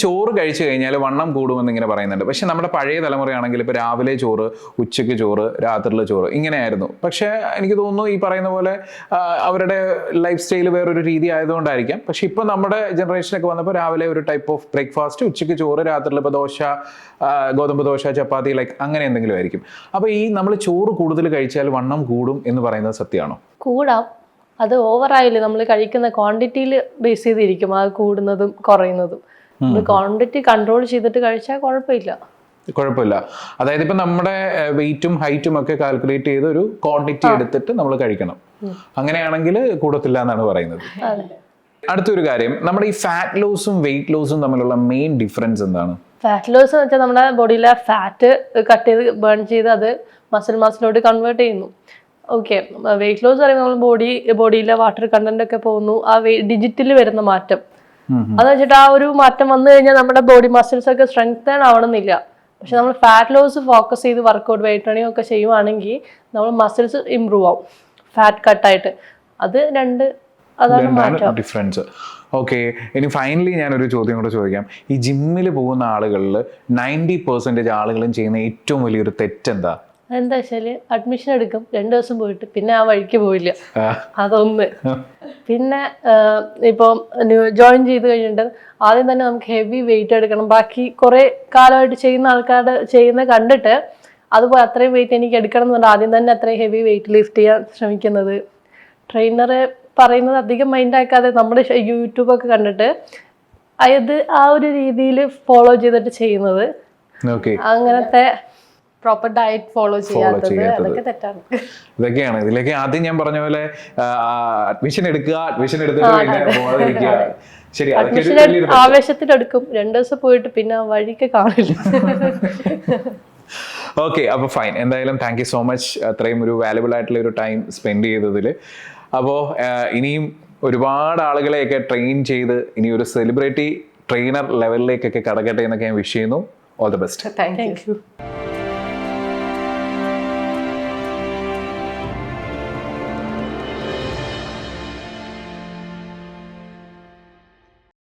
ചോറ് കഴിച്ചു കഴിഞ്ഞാൽ വണ്ണം കൂടുമെന്ന് ഇങ്ങനെ പറയുന്നുണ്ട്. പക്ഷെ നമ്മുടെ പഴയ തലമുറയാണെങ്കിൽ ഇപ്പൊ രാവിലെ ചോറ്, ഉച്ചയ്ക്ക് ചോറ്, രാത്രിയിലെ ചോറ് ഇങ്ങനെയായിരുന്നു. പക്ഷെ എനിക്ക് തോന്നുന്നു ഈ പറയുന്ന പോലെ അവരുടെ ലൈഫ് സ്റ്റൈൽ വേറൊരു രീതി ആയതുകൊണ്ടായിരിക്കാം. പക്ഷെ ഇപ്പൊ നമ്മുടെ ജനറേഷനൊക്കെ വന്നപ്പോൾ രാവിലെ ഒരു ടൈപ്പ് ഓഫ് ബ്രേക്ക്ഫാസ്റ്റ്, ഉച്ചയ്ക്ക് ചോറ്, രാത്രിയിൽ ഇപ്പോൾ ദോശ, ഗോതമ്പ് ദോശ, ചപ്പാത്തി, ലൈക്ക് അങ്ങനെ എന്തെങ്കിലും ആയിരിക്കും. അപ്പൊ ഈ നമ്മൾ ചോറ് കൂടുതൽ കഴിച്ചാൽ വണ്ണം കൂടും എന്ന് പറയുന്നത് സത്യമാണോ? കൂടാം, അത് ഓവറായില്ലേ നമ്മൾ കഴിക്കുന്ന ക്വാണ്ടിറ്റിയിൽ ബേസ് ചെയ്തിരിക്കും അത് കൂടുന്നതും കുറയുന്നതും. ക്വാണ്ടിറ്റി കൺട്രോൾ ചെയ്തിട്ട് കഴിച്ചാൽ കുഴപ്പമില്ല. അതായത് ഇപ്പൊ നമ്മുടെ വെയിറ്റും ഹൈറ്റും ഒക്കെ കാൽക്കുലേറ്റ് ചെയ്ത് ഒരു ക്വാണ്ടിറ്റി എടുത്തിട്ട് നമ്മൾ കഴിക്കണം. അങ്ങനെയാണെങ്കിൽ കൂടത്തില്ല എന്നാണ് പറയുന്നത്. അടുത്തൊരു കാര്യം, നമ്മുടെ ഈ ഫാറ്റ് ലോസും വെയിറ്റ് ലോസും തമ്മിലുള്ള മെയിൻ ഡിഫറൻസ് എന്താണ്? ഫാറ്റ് ലോസ് എന്ന് വെച്ചാൽ നമ്മുടെ ബോഡിയിലെ ഫാറ്റ് കട്ട് ചെയ്ത് ബേൺ ചെയ്ത് അത് മസിലോട്ട് കൺവേർട്ട് ചെയ്യുന്നു. ഓക്കെ വെയിറ്റ് ലോസ് പറയുമ്പോൾ നമ്മൾ ബോഡിയിലെ വാട്ടർ കണ്ടന്റ് ഒക്കെ പോകുന്നു, ആ ഡിജിറ്റിൽ വരുന്ന മാറ്റം അത് വെച്ചിട്ട് ആ ഒരു മാറ്റം വന്നു കഴിഞ്ഞാൽ നമ്മുടെ ബോഡി മസിൽസ് ഒക്കെ സ്ട്രെങ്തൻ ആവണമെന്നില്ല. പക്ഷെ നമ്മൾ ഫാറ്റ് ലോസ് ഫോക്കസ് ചെയ്ത് വർക്കൗട്ട് വെയിറ്റ് ട്രെയിനിങ് ഒക്കെ ചെയ്യുവാണെങ്കിൽ നമ്മൾ മസിൽസ് ഇമ്പ്രൂവ് ആവും ഫാറ്റ് കട്ടായിട്ട്. അതാണ് മാറ്റം, ഡിഫറൻസ്. ഓക്കെ, ഇനി ഫൈനലി ഞാനൊരു ചോദ്യം കൂടെ ചോദിക്കാം. ഈ ജിമ്മിൽ പോകുന്ന ആളുകളിൽ 90% ആളുകളും ചെയ്യുന്ന ഏറ്റവും വലിയൊരു തെറ്റെന്താ? എന്താ വെച്ചാല് അഡ്മിഷൻ എടുക്കും 2 ദിവസം പോയിട്ട് പിന്നെ ആ വഴിക്ക് പോയില്ല, അതൊന്ന്. പിന്നെ ഇപ്പം ജോയിൻ ചെയ്ത് കഴിഞ്ഞിട്ട് ആദ്യം തന്നെ നമുക്ക് ഹെവി വെയിറ്റ് എടുക്കണം. ബാക്കി കുറെ കാലമായിട്ട് ചെയ്യുന്ന ആൾക്കാരുടെ ചെയ്യുന്ന കണ്ടിട്ട് അതുപോലെ അത്രയും വെയിറ്റ് എനിക്ക് എടുക്കണം എന്ന് പറഞ്ഞാൽ ആദ്യം തന്നെ അത്രയും ഹെവി വെയിറ്റ് ലിഫ്റ്റ് ചെയ്യാൻ ശ്രമിക്കുന്നത്. ട്രെയിനറെ പറയുന്നത് അധികം മൈൻഡ് ആക്കാതെ നമ്മുടെ യൂട്യൂബൊക്കെ കണ്ടിട്ട് അത് ആ ഒരു രീതിയിൽ ഫോളോ ചെയ്തിട്ട് ചെയ്യുന്നത്, അങ്ങനത്തെ പ്രോപ്പർ ഡയറ്റ് ഫോളോ ചെയ്യാത്തത്, അതൊക്കെ തെറ്റാണ്. ഇതൊക്കെയാണ് ഇതിലേക്ക് ആദ്യം ഞാൻ പറഞ്ഞ പോലെ അഡ്മിഷൻ എടുക്കുക, അഡ്മിഷൻ എടുത്തിട്ട് പിന്നെ പോകാതിരിക്കുക. ശരി, ആവേശത്തിലെടുക്കും 2 ദിവസം പോയിട്ട് പിന്നെ വഴിക്ക് കാണില്ല. ഓക്കെ, അപ്പൊ ഫൈൻ. എന്തായാലും താങ്ക് യു സോ മച്ച് അത്രയും ഒരു വാല്യുബിൾ ആയിട്ടുള്ള ഒരു ടൈം സ്പെൻഡ് ചെയ്തതിൽ. അപ്പോൾ ഇനിയും ഒരുപാട് ആളുകളെയൊക്കെ ട്രെയിൻ ചെയ്ത് ഇനി ഒരു സെലിബ്രിറ്റി ട്രെയിനർ ലെവലിലേക്കൊക്കെ കടക്കട്ടെ എന്നൊക്കെ ഞാൻ വിഷ് ചെയ്യുന്നു. All the best. Thank you.